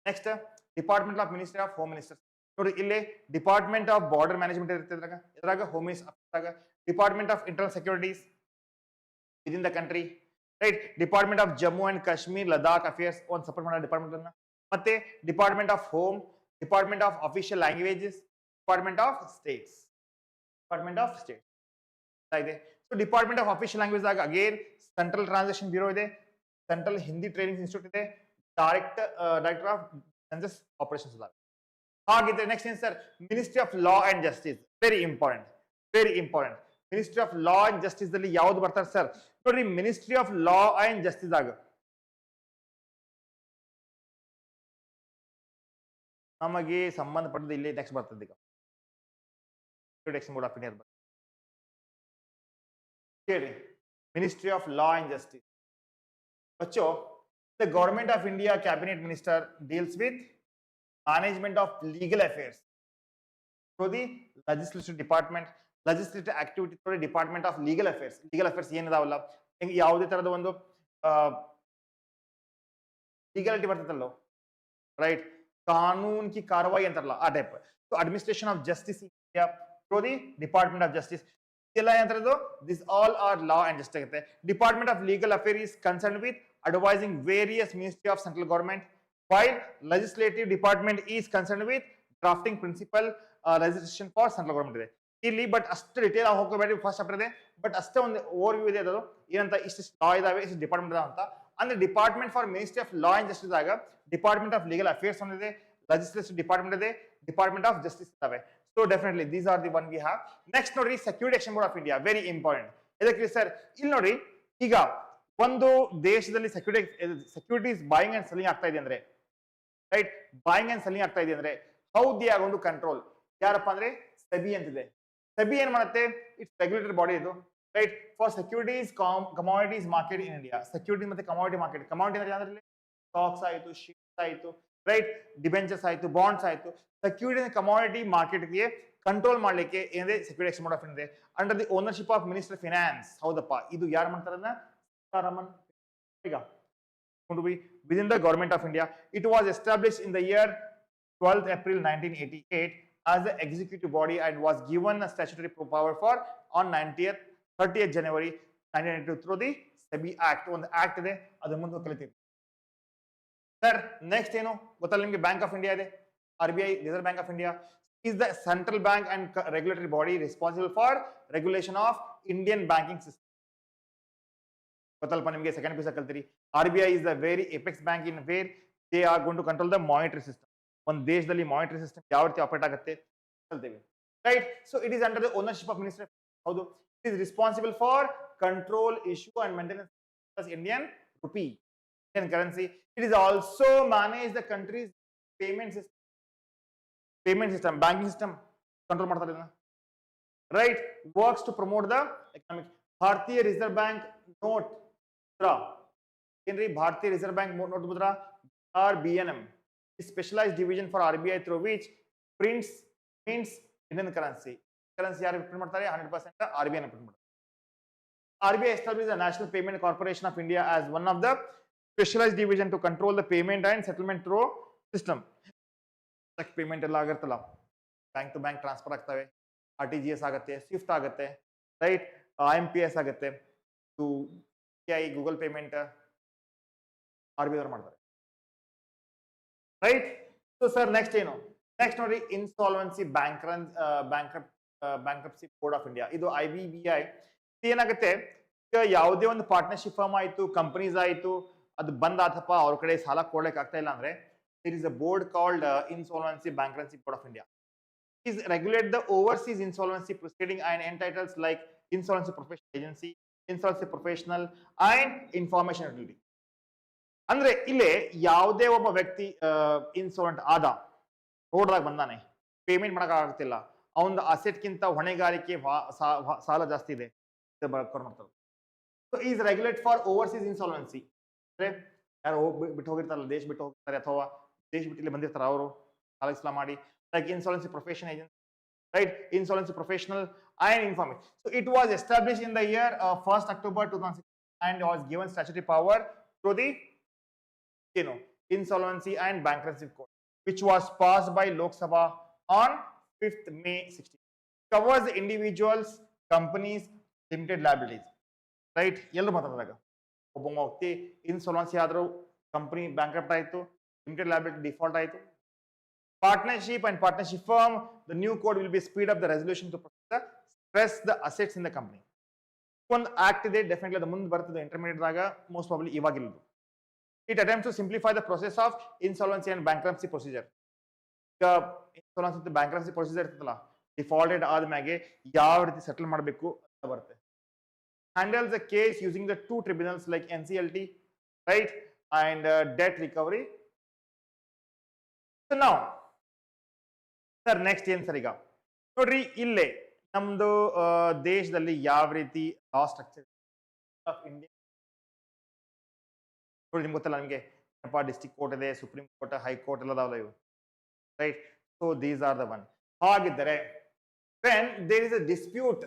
Next, department of ministry of home minister. ನೋಡಿ ಇಲ್ಲಿ department of border management ಇರುತ್ತೆ ಇದ್ರಾಗ home minister, department of internal securities within the country, right, department of Jammu and Kashmir Ladakh affairs ಒಂದು support ಮಾಡೋ department ಅನ್ನ, ಮತ್ತೆ department of home, department of official languages, department of states ಇದೆ. So department of official language ಆಗ again central transaction bureau ಇದೆ, central Hindi training institute ಇದೆ, director of census operations ಇದಾವೆ. ಹಾಗಿದ್ರೆ ನೆಕ್ಸ್ಟ್ ಏನು sir, ministry of law and justice. Very important. Ministry of law and justice ಅಲ್ಲಿ ಯಾವ್ದು ಬರ್ತಾರೆ ಸರ್? ನೋಡ್ರಿ, ministry of law and justice ಆಗ ನಮಗೆ ಸಂಬಂಧಪಟ್ಟದ್ದು ಇಲ್ಲಿ ನೆಕ್ಸ್ಟ್ ಬರ್ತದೆ. ಈಗ ಮೋಡ್ ಆಫ್ ಇಂಡಿಯಾ ಕೇಳಿ, ministry of law and justice. ಬಚ್ಚೋ, the government of India cabinet minister deals with management of legal affairs through the legislative department, legislative activity through the department of legal affairs ಏನಿದಾವಲ್ಲ, ಯಾವುದೇ ತರದ ಒಂದು legality ಬರ್ತದಲ್ಲೋ, right, ಕಾನೂನ್ ಕಿ ಕಾರ್ವಾಯಿ ಅಂತಾರಲ್ಲ ಆ type. So administration of justice India through the department of justice, ಇದೆಲ್ಲ ಏನಂತಾರದು, this all are law and justice ಆಗುತ್ತೆ. Department of legal affair is concern with advising various ministry of central government, while legislative department is concerned with drafting principal legislation for central government ಇದೆ ಇಲ್ಲಿ. But ಅಷ್ಟು detail ಆಗಿ ಹೋಗಬೇಡಿ, first chapter ಇದೆ, but ಅಷ್ಟೇ ಒಂದು over view ಇದೆ. ಅದು ಏನಂತ, ಇಷ್ಟು ಲಾ ಇದಾವೆ, ಇಷ್ಟು ಡಿಪಾರ್ಟ್ಮೆಂಟ್ ಇದಾವೆ ಅಂತ. ಅಂದ್ರೆ department for ministry of law and justice ಆಗ ಡಿಪಾರ್ಟ್ಮೆಂಟ್ ಆಫ್ ಲೀಗಲ್ ಅಫೇರ್ಸ್ ಒಂದಿದೆ, ಲೆಜಿಸ್ಲೇಟಿವ್ ಡಿಪಾರ್ಟ್ಮೆಂಟ್ ಇದೆ, ಡಿಪಾರ್ಟ್ಮೆಂಟ್ ಆಫ್ ಜಸ್ಟಿಸ್ ಇದಾವೆ. So definitely these are the one we have. Next ನೋಡ್ರಿ, security exchange board of India. Very important. ಇದಕ್ಕೆ sir ಇಲ್ಲಿ ನೋಡ್ರಿ, ಈಗ ಒಂದು ದೇಶದಲ್ಲಿ ಸೆಕ್ಯೂರಿಟೀಸ್ ಬಾಯಿಂಗ್ ಅಂಡ್ ಸೆಲ್ಲಿಂಗ್ ಆಗ್ತಾ ಇದೆ ಅಂದ್ರೆ, ರೈಟ್, ಬಾಯಿಂಗ್ ಅಂಡ್ ಸೆಲ್ಲಿಂಗ್ ಆಗ್ತಾ ಇದೆ ಅಂದ್ರೆ how they are going to control? ಯಾರಪ್ಪ ಅಂದ್ರೆ ಸೆಬಿ ಅಂತಿದೆ. ಸೆಬಿ ಏನ್ ಮಾಡುತ್ತೆ? ಇಟ್ಸ್ ರೆಗ್ಯುಲೇಟರಿ ಬಾಡಿ ಇದು, right, for securities commodities market in India. Security ಮತ್ತೆ ಕಮಾಡಿಟಿ ಮಾರ್ಕೆಟ್. ಕಮಾಡಿಟಿ ಅಂದ್ರೆ ಯಾವ್ದ್ರಲ್ಲಿ? ಸ್ಟಾಕ್ಸ್ ಆಯ್ತು, ಶೇರ್ಸ್ ಆಯ್ತು, ರೈಟ್, ಡಿಬೆಂಚರ್ಸ್ ಆಯ್ತು, ಬಾಂಡ್ಸ್ ಆಯ್ತು. ಸೆಕ್ಯೂರಿಟಿ ಕಮಾಡಿಟಿ ಮಾರ್ಕೆಟ್ಗೆ ಕಂಟ್ರೋಲ್ ಮಾಡ್ಲಿಕ್ಕೆ ಏನಿದೆ, security exchange board of India under the ownership of minister finance. ಹೌದಪ್ಪ, ಇದು ಯಾರು ಮಾಡ್ತಾರನ್ನ? Within the government of India. It was established in the year 12th April 1988 as the executive body and was given a statutory power for on 30th January 1992 through the SEBI Act. ಒಂದು act ಇದೆ, ಅದರ ಮುಂದೆ ಕಲಿತೀವಿ sir. Next ಏನು ಗೊತ್ತಲ್ಲ ನಿಮಗೆ? Bank of India ಇದೆ, RBI, reserve bank of India is the central bank and regulatory body responsible for regulation of Indian banking system. ಗೊತ್ತಲ್ಪ ನಿಮಗೆ, ಸೆಕೆಂಡ್ ಪೀಸ್ ಕಲ್ತೀರಿ. RBI is the very apex bank in where they are going to control the monetary system. ಒಂದು ದೇಶದಲ್ಲಿ monetary system ಯಾವ ರೀತಿ operate ಆಗುತ್ತೆ ಕಲ್ತೀವಿ, right. So it is under the ownership of minister. ಹೌದು, it is responsible for control, issue and maintenance Indian rupee, Indian currency. It is also manage the country's payment system, banking system control ಮಾಡ್ತಾರೆ ಇದನ್ನ, right. Works to promote the economic. Bharatiya reserve bank note ಏನ್ರಿ? Bharatiya reserve bank note Mudra BNM, specialized division for RBI through which prints Indian currency. ಯಾರು print ಮಾಡ್ತಾರೆ? 100% RBI print ಮಾಡ್ತಾರೆ. RBI established the National Payment Corporation of India as one of the specialized division to control the payment and settlement through system. Payment ಎಲ್ಲ ಆಗಿರ್ತಲ್ಲ, bank to bank transfer ಆಗ್ತವೆ, RTGS ಆಗುತ್ತೆ, Swift ಆಗುತ್ತೆ, right, IMPS ಆಗುತ್ತೆ, Google payment RBI ಅವರು ಮಾಡ್ತಾರೆ, right. So sir next ಏನು? Next ನೋಡಿ, insolvency bankruptcy board of India. ಇದು IBBI. ಏನಾಗುತ್ತೆ, ಈಗ ಯಾವುದೇ ಒಂದು ಪಾರ್ಟ್ನರ್ಶಿಪ್ ಫರ್ಮ್ ಆಯ್ತು, ಕಂಪನೀಸ್ ಆಯ್ತು, ಅದು ಬಂದ್ ಆತಪ್ಪ, ಅವ್ರ ಕಡೆ ಸಾಲ ಕೊಡ್ಲಿಕ್ಕೆ ಆಗ್ತಾ ಇಲ್ಲ ಅಂದ್ರೆ there is a board called Insolvency Bankruptcy Board of India. It regulate the overseas insolvency proceeding and entitles like insolvency professional agency, insolvency professional and information utility. ಅಂದ್ರೆ ಇಲ್ಲಿ ಯಾವುದೇ ಒಬ್ಬ ವ್ಯಕ್ತಿ ಇನ್ಸಾಲ್ವೆಂಟ್ ಆದ, ರೋಡ್ದಾಗ ಬಂದಾನೆ, ಪೇಮೆಂಟ್ ಮಾಡಕ್ ಆಗ್ತಿಲ್ಲ, ಅವನ ಅಸೆಟ್ಗಿಂತ ಹೊಣೆಗಾರಿಕೆ ಸಾಲ ಜಾಸ್ತಿ ಇದೆ, ಮಾಡ್ತಾರೆ. So is regulate for overseas insolvency. ಅಂದ್ರೆ ಯಾರು ಬಿಟ್ಟು ಹೋಗಿರ್ತಾರಲ್ಲ, ದೇಶ ಬಿಟ್ಟು ಹೋಗಿರ್ತಾರೆ ಅಥವಾ ದೇಶ ಬಿಟ್ಟು ಇಲ್ಲಿ ಬಂದಿರ್ತಾರೆ ಅವರು ಸಾಲ ಮಾಡಿ, like insolvency profession agency, right? Insolvency professional and informing. So it was established in the year 1st October 2006 and was given statutory power through the Insolvency and Bankruptcy Code, which was passed by Lok Sabha on 5th May 16. Covers the individuals, companies, limited liabilities, right? ಎಲ್ಲರೂ ಮಾತಾಡಿದಾಗ ಒಬ್ಬ ವ್ಯಕ್ತಿ insolvency ಆದರೂ, company bankrupt ಆಯಿತು, limited liability default ಆಯಿತು, partnership and partnership firm, the new code will be speed up the resolution to stress the assets in the company. One act ಇದೆ definitely ಅದು ಮುಂದೆ ಬರ್ತದೆ ಇಂಟರ್ಮೀಡಿಯೇಟ್ ದಾಗ, ಮೋಸ್ಟ್ ಪ್ರಾಬಬ್ಲಿ ಇವಾಗಿಲ್ಲ. It attempts to simplify the process of insolvency and bankruptcy procedure. ಈಗ insolvency ಮತ್ತು bankruptcy procedure ಇರ್ತದಲ್ಲ, ಡಿಫಾಲ್ಟೆಡ್ ಆದ್ಮೇಲೆ ಯಾವ ರೀತಿ ಸೆಟಲ್ ಮಾಡಬೇಕು ಅಂತ ಬರುತ್ತೆ. Handles the case using the two tribunals like NCLT, right, and debt recovery. So now sir next ಏನ್ ಸರ್, ಈಗ ನೋಡ್ರಿ ಇಲ್ಲೇ ನಮ್ದು ದೇಶದಲ್ಲಿ ಯಾವ ರೀತಿ ಲಾ ಸ್ಟ್ರಕ್ಚರ್ ಆಫ್ ಇಂಡಿಯಾ ನೋಡಿ, ನಿಮ್ಗೆ ಗೊತ್ತಲ್ಲ, ನಿಮಗೆ ಡಿಸ್ಟ್ರಿಕ್ಟ್ ಕೋರ್ಟ್ ಇದೆ, ಸುಪ್ರೀಂ ಕೋರ್ಟ್, ಹೈಕೋರ್ಟ್ ಎಲ್ಲ ಅದಾವಲ್ಲ ಇವು, right? So these are the one. ಹಾಗಿದ್ದರೆ when there is a dispute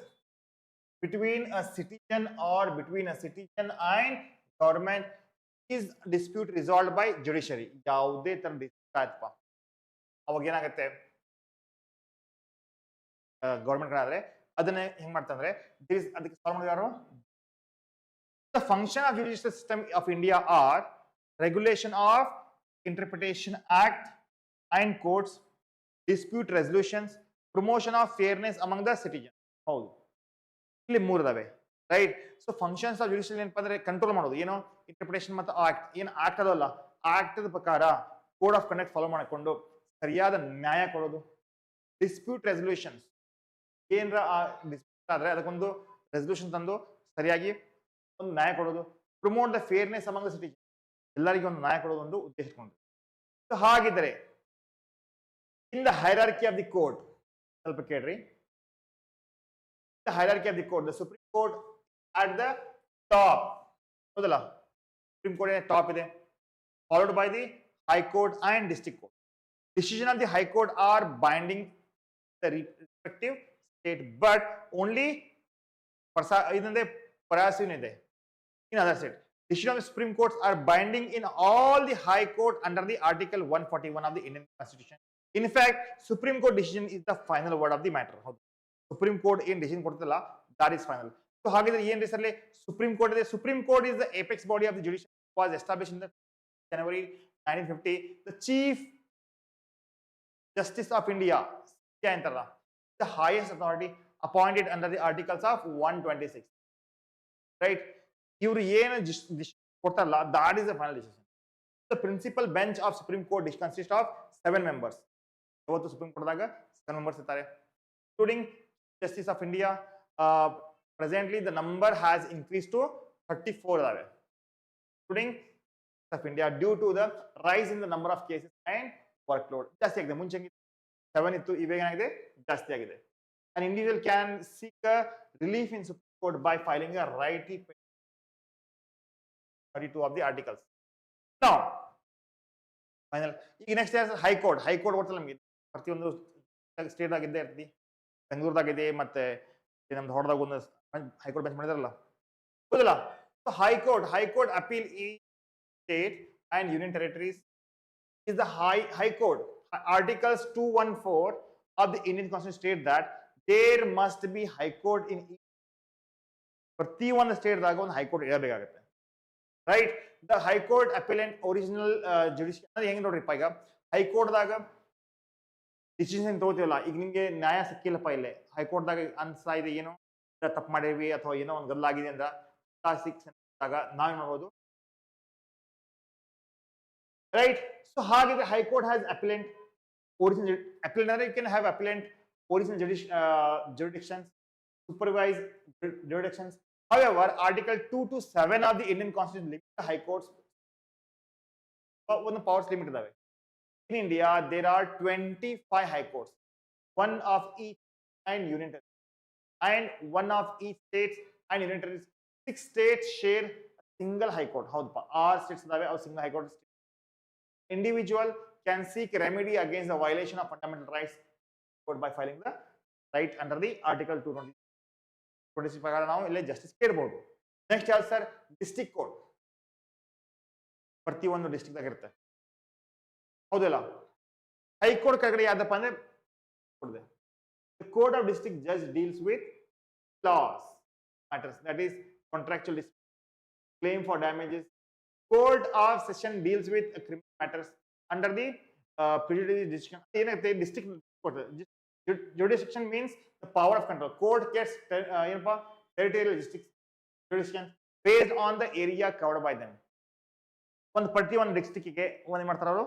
between a citizen or between a citizen and government, is dispute resolved by judiciary. ಯಾವುದೇ ತರ ಡಿಸ್ಪ್ಯೂಟ್ ಆಯ್ತಪ್ಪ, ಅವಾಗ ಏನಾಗುತ್ತೆ, government ಆದ್ರೆ ಅದನ್ನ ಹೆಂಗ್ ಮಾಡ್ತಂದ್ರೆ ಅದಕ್ಕೆ ಸಾಲ್ವ್ ಮಾಡಿದ ಯಾರು? The function of judicial system of India are regulation of interpretation act and courts, dispute resolutions, promotion of fairness among the citizen. ಹೌದು, ಇಲ್ಲಿ ಮೂರದವೆ, right? So functions of judicial ಏನಪ್ಪ ಅಂದ್ರೆ ಕಂಟ್ರೋಲ್ ಮಾಡೋದು, ಏನೋ ಇಂಟರ್ಪ್ರಿಟೇಷನ್ ಮತ್ತು ಆಕ್ಟ್, ಏನು ಆಕ್ಟ್ ಅದಲ್ಲ, ಆಕ್ಟ್ ಪ್ರಕಾರ ಕೋಡ್ ಆಫ್ ಕಂಡಕ್ಟ್ ಫಾಲೋ ಮಾಡಿಕೊಂಡು ಸರಿಯಾದ ನ್ಯಾಯ ಕೊಡೋದು. ಡಿಸ್ಪ್ಯೂಟ್ ರೆಸಲ್ಯೂಷನ್ಸ್, ಏನರ ಡಿಸ್ಪ್ಯೂಟ್ ಆದ್ರೆ ಅದಕ್ಕೊಂದು ರೆಸಲ್ಯೂಷನ್ ತಂದು ಸರಿಯಾಗಿ ಒಂದು ನ್ಯಾಯ ಕೊಡೋದು. Promote the fairness among the citizen, ಎಲ್ಲರಿಗೂ ಒಂದು ನ್ಯಾಯ ಕೊಡೋದು ಒಂದು ಉದ್ದೇಶ ಇಟ್ಕೊಂಡು. ಸೊ ಹಾಗಿದ್ರೆ in the hierarchy of the court, ಸ್ವಲ್ಪ ಕೇಳ್ರಿ, the hierarchy of the court, the supreme court at the top, ಹೌದಲ್ಲ, ಸುಪ್ರೀಂ ಕೋರ್ಟ್ ಟಾಪ್ ಇದೆ, followed by the high court and district court. Decision of the High Court are binding the respective state, but only in other state. Decision of the Supreme Courts are binding in all the High Court under the Article 141 of the Indian Constitution. In fact, Supreme Court decision is the final word of the matter. Supreme Court in decision ಕೊಡ್ತಲ್ಲ, that is final. So ಹಾಗಿದ್ರೆ ಏನ್ರಿ sir, Supreme Court ಇದೆ. Supreme Court is the apex body of the judiciary, was established in the January 1950. The Chief Justice of India, the highest authority appointed under the articles of 126, right? Iವರು ಏನು ಕೊಡ್ತಾರಲ್ಲ, that is the final decision. The principal bench of Supreme Court consists of 7 members. ಇವತ್ತು supreme court ದಾಗ 7 members ಇರ್ತಾರೆ, including Justice of India. Presently the number has increased to 34 ಇದಾವೆ, including Justice of India, due to the rise in the number of cases and workload ಜಾಸ್ತಿ ಆಗಿದೆ. ಮುಂಚೆ 7 ಇತ್ತು, ಇವಾಗ ಏನಾಗಿದೆ, ಜಾಸ್ತಿ ಆಗಿದೆ. An individual can seek a relief in Supreme Court by filing a right 32 of the articles. Now, final. ಈಗ next high court. High court ಗೊತ್ತಲ್ಲ ನಮಗೆ, ಪ್ರತಿಯೊಂದು ಸ್ಟೇಟ್ ಆಗಿದ್ದೇ ಇರ್ತಿ, ಬೆಂಗಳೂರದಾಗಿದೆ, ಮತ್ತೆ ನಮ್ದು ಹೊರದಾಗ ಒಂದು ಹೈಕೋರ್ಟ್ ಬೆಂಚ್ ಮಾಡಿದಾರಲ್ಲ, ಹೌದಲ್ಲ? ಹೈ ಕೋರ್ಟ್ ಅಪೀಲ್ ಈ state and union territories is the high court. Articles 214 of the Indian Constitution state that there must be high court in each. ಪ್ರತಿ ಒಂದು ಸ್ಟೇಟ್ ದಾಗ ಒಂದು ಹೈಕೋರ್ಟ್ ಇರಬೇಕಾಗುತ್ತೆ, right? The high court appellate original judicial ಅಂದ್ರೆ ಹೆಂಗ್ ನೋಡ್ರಿಪ್ಪ, ಈಗ high court ದಾಗ decision ತಗೋತೀವಲ್ಲ, ಈಗ ನಿಮ್ಗೆ ನ್ಯಾಯ ಸಿಕ್ಕಿಲ್ಲಪ್ಪ, ಇಲ್ಲೇ ಹೈಕೋರ್ಟ್ ದಾಗ ಅನ್ಸ್ತಾ ಇದೆ ಏನೋ ತಪ್ಪು ಮಾಡಿದ್ವಿ ಅಥವಾ ಏನೋ ಒಂದು ಗಲ್ಲಾಗಿದೆ ಅಂತ ಸಿಕ್ಕಾಗ ನಾವೇನ್ ಮಾಡ್ಬೋದು, right? So ಹಾಗಿದ್ರೆ High Court has appellant original appellant, you can have appellant original jurisdictions, supervised jurisdictions. However, Article 2 to 7 of the Indian Constitution limit the High Court's one powers limit ಇದಾವೆ. In India, there are 25 High Courts, one of each and union territory, and one of each states and union territories. 6 states share single high court. ಹೌದಪ್ಪ, 6 states ಇದಾವೆ, ಅವು single high court. Individual can seek remedy against the violation of fundamental rights by filing the right under the Article 226 ಪ್ರಕಾರ ನಾವು ಇಲ್ಲಿ justice ಕೇಳಬಹುದು. Next ಯಾವ್ದು sir? District court. ಪ್ರತಿ ಒಂದು ಡಿಸ್ಟ್ರಿಕ್ಟ್ ದಾಗ ಇರುತ್ತೆ, ಹೌದಲ್ಲ? ಹೈಕೋರ್ಟ್ ಕೆಳಗಡೆ ಯಾವ್ದಪ್ಪ ಅಂದ್ರೆ the court of district judge deals with laws matters, that is contractual dispute, claim for damages. Court of session deals with criminal matters under the prejudice jurisdiction. ಏನೈತೆ district court? Jurisdiction means the power of control. Court gets territorial jurisdiction based on the area covered by them. ಒಂದು ಪ್ರತಿ ಒಂದು ಡಿಸ್ಟ್ರಿಕ್ಟ್ಗೆ ಒಂದು ಮಾಡ್ತಾರೆ ಅವರು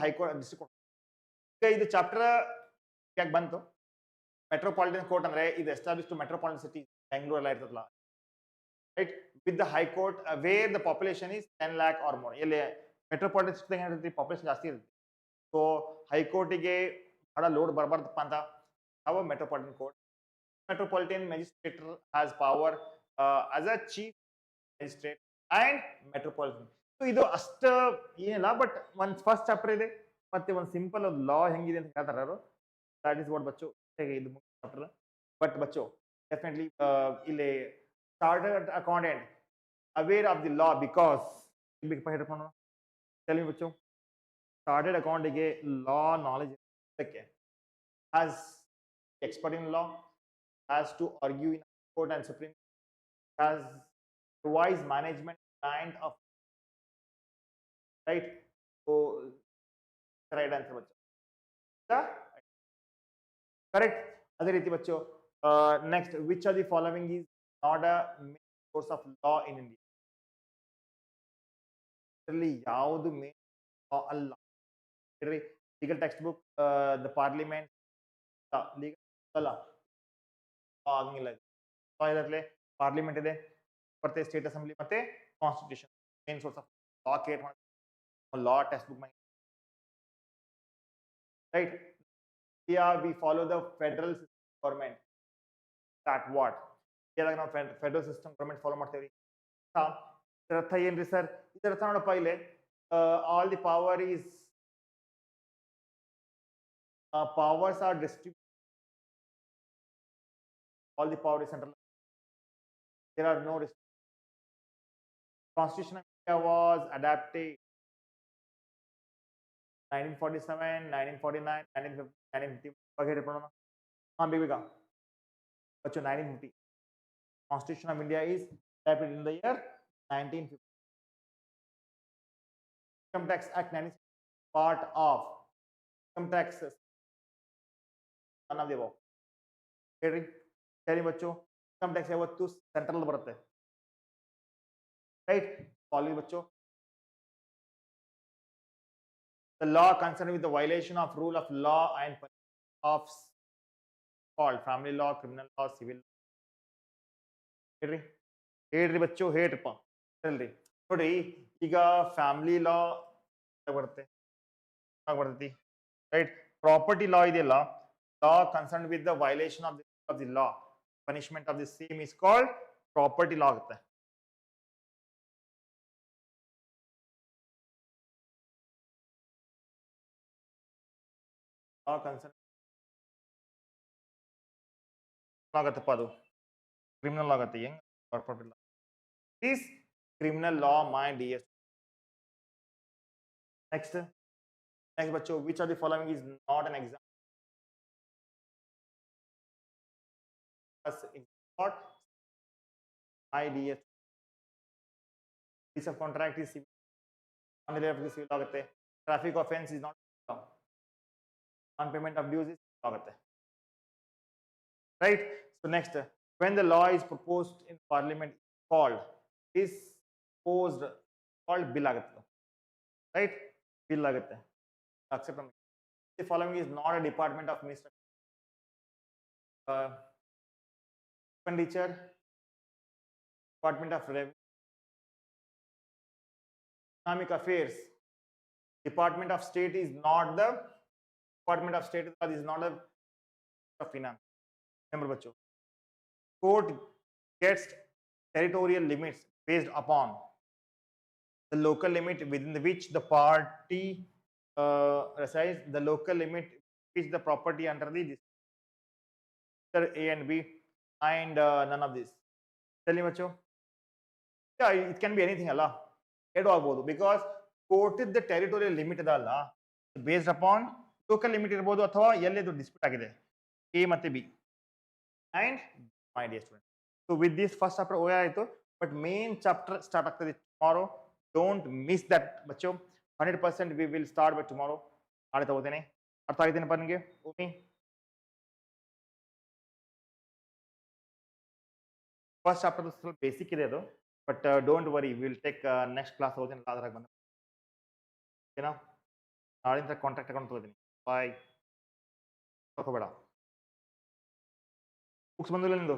high court district court. ಇದು chapter ಯಾಕೆ ಬಂತು? ಮೆಟ್ರೋಪಾಲಿಟನ್ ಕೋರ್ಟ್ ಅಂದ್ರೆ ಇದು establish to metropolitan city, Bengaluru ಎಲ್ಲ ಇರ್ತದಲ್ಲ, right, with the high court where the population is 10 lakh or more. ಇಲ್ಲಿ ಮೆಟ್ರೋಪಾಲಿಟನ್ ಸಿಟಿ ಏನಿರ್ತೈತಿ, ಪಾಪ್ಯುಲೇಷನ್ ಜಾಸ್ತಿ ಇರುತ್ತೆ, ಸೊ ಹೈಕೋರ್ಟಿಗೆ ಬಹಳ ಲೋಡ್ ಬರಬಾರ್ದಪ್ಪ ಅಂತ ನಾವು metropolitan court. Metropolitan magistrate has power as a chief magistrate and metropolitan. So ಇದು ಅಷ್ಟ ಏನಿಲ್ಲ, ಬಟ್ ಒಂದು ಫಸ್ಟ್ ಚಾಪ್ಟರ್ ಇದೆ, ಮತ್ತೆ ಒಂದು ಸಿಂಪಲ್ ಲಾ ಹೆಂಗಿದೆ ಅಂತ ಹೇಳ್ತಾರೆ ಅವರು. ದಟ್ ಇಸ್ ವಾಟ್ ಬಚ್ಚು ಇದು ಚಾಪ್ಟರ್. ಬಟ್ ಬಚ್ಚು ಡೆಫಿನೆಟ್ಲಿ ಇಲ್ಲಿ chartered accountant aware of the law because ಹೇಳ್ಕೊಂಡು tell me ಬಚ್ಚು, ಚಾರ್ಟರ್ಡ್ ಅಕೌಂಟಿಗೆ ಲಾ ನಾಲೆಜ್ ಇದಕ್ಕೆ has expert in law, has to argue in court and supreme, has revise management kind of right. So right answer Bachchu, correct. ಅದೇ ರೀತಿ Bachchu next, which are the following is not a main source of law in India? ಇದರಲ್ಲಿ ಯಾವುದು main law ಅಲ್ಲ? Legal text book, the parliament, legal ಅಲ್ಲ, ಆಗಂಗಿಲ್ಲ. ಇದರಲ್ಲಿ parliament ಇದೆ, ಮತ್ತೆ ಸ್ಟೇಟ್ ಅಸೆಂಬ್ಲಿ, ಮತ್ತೆ constitution main source of law create ಮಾಡಿ law text book. Right? Here we follow the federal system government. That what? Here ನಾವು federal system government follow ಮಾಡ್ತೇವೆ. ಇದರ ಅರ್ಥ ಏನ್ರಿ ಸರ್? ಇದರ ಅರ್ಥ ನೋಡಪ್ಪ, ಇಲ್ಲಿ all the power is powers are distributed. All the power is centralized. There are no restrictions. Constitution of India was adapted 1947, 1949, 1950. वगैरह पढ़ना. हाँ बेबीगा. बच्चों 1950. Constitution of India is adopted in the year 1950. Income Tax Act 1960 part of income taxes. One of the above. ಹೇಳಿ Bachchu, income tax ಯಾವತ್ತು central ಬರುತ್ತೆ, right? Follow Bachchu. The law concerned with the violation of rule of law and of called family law, criminal law, civil law. ಹೇಳ್ರಿ ಬಚ್ಚು, ಹೇಳ್ರಿಪ್ಪ, ಹೇಳ್ರಿ. ನೋಡಿ, ಈಗ family ಲಾ ಬರ್ತೈತಿ, right? Property law ಇದೆಯಲ್ಲ, law concern with the violation of the law, punishment of the same is called property law ಆಗುತ್ತೆ. Concern ಆಗತ್ತಪ್ಪ, ಅದು criminal ಆಗತ್ತೆ. ಹೆಂಗ್ property law is criminal law, my dear. Next bachcho, which of the following is not an example? What, my dear? Piece of contract is civil. Civil ಆಗುತ್ತೆ. Traffic offense is not law. Non-payment of dues is ಆಗುತ್ತೆ, right? So next, when the law is proposed in parliament, called is posed called bill ಆಗುತ್ತೆ, right? Bill ಆಗುತ್ತೆ. Accept. The following is not a department of ministry. Expenditure, Department of Revenue, Economic Affairs. Department of State is not the Department of State, is not a of finance. Remember bachcho, court gets territorial limits based upon the local limit within which the party resides, the local limit which the property under the A and B, and none of this. Tell me, macho. Yeah, it can be anything, Allah. Edu agbodu because court the territorial limit ಅದಲ್ಲ based upon local limit ಇರಬಹುದು ಅಥವಾ ಎಲ್ಲೆದು dispute ಆಗಿದೆ A ಮತ್ತೆ B. And my dear students, so with this first chapter ಓಯ ಆಯಿತು, but main chapter start ಆಗ್ತದೆ tomorrow. Don't miss that, ಬಚ್ಚೋ. 100% we will start by tomorrow. ನಾಳೆ ತಗೋತೇನೆ. ಅರ್ಥ ಆಗಿದ್ದೇನಪ್ಪ ನಿಮಗೆ? ಓಮಿ ಫಸ್ಟ್ ಚಾಪ್ಟರ್ ಸ್ವಲ್ಪ ಬೇಸಿಕ್ ಇದೆ ಅದು, but don't worry, will take next class ಹೋಗ್ತೀನಿ ಅದ್ರಾಗ ಬಂದ ಓಕೆನಾ. ನಾಳಿಂದ ಕಾಂಟ್ಯಾಕ್ಟ್ ತಗೊಂಡು ತಗೋತೀನಿ. ಬಾಯ್. ತಗೋಬೇಡ. ಬುಕ್ಸ್ ಬಂದಿಲ್ಲ ನಿಂದು.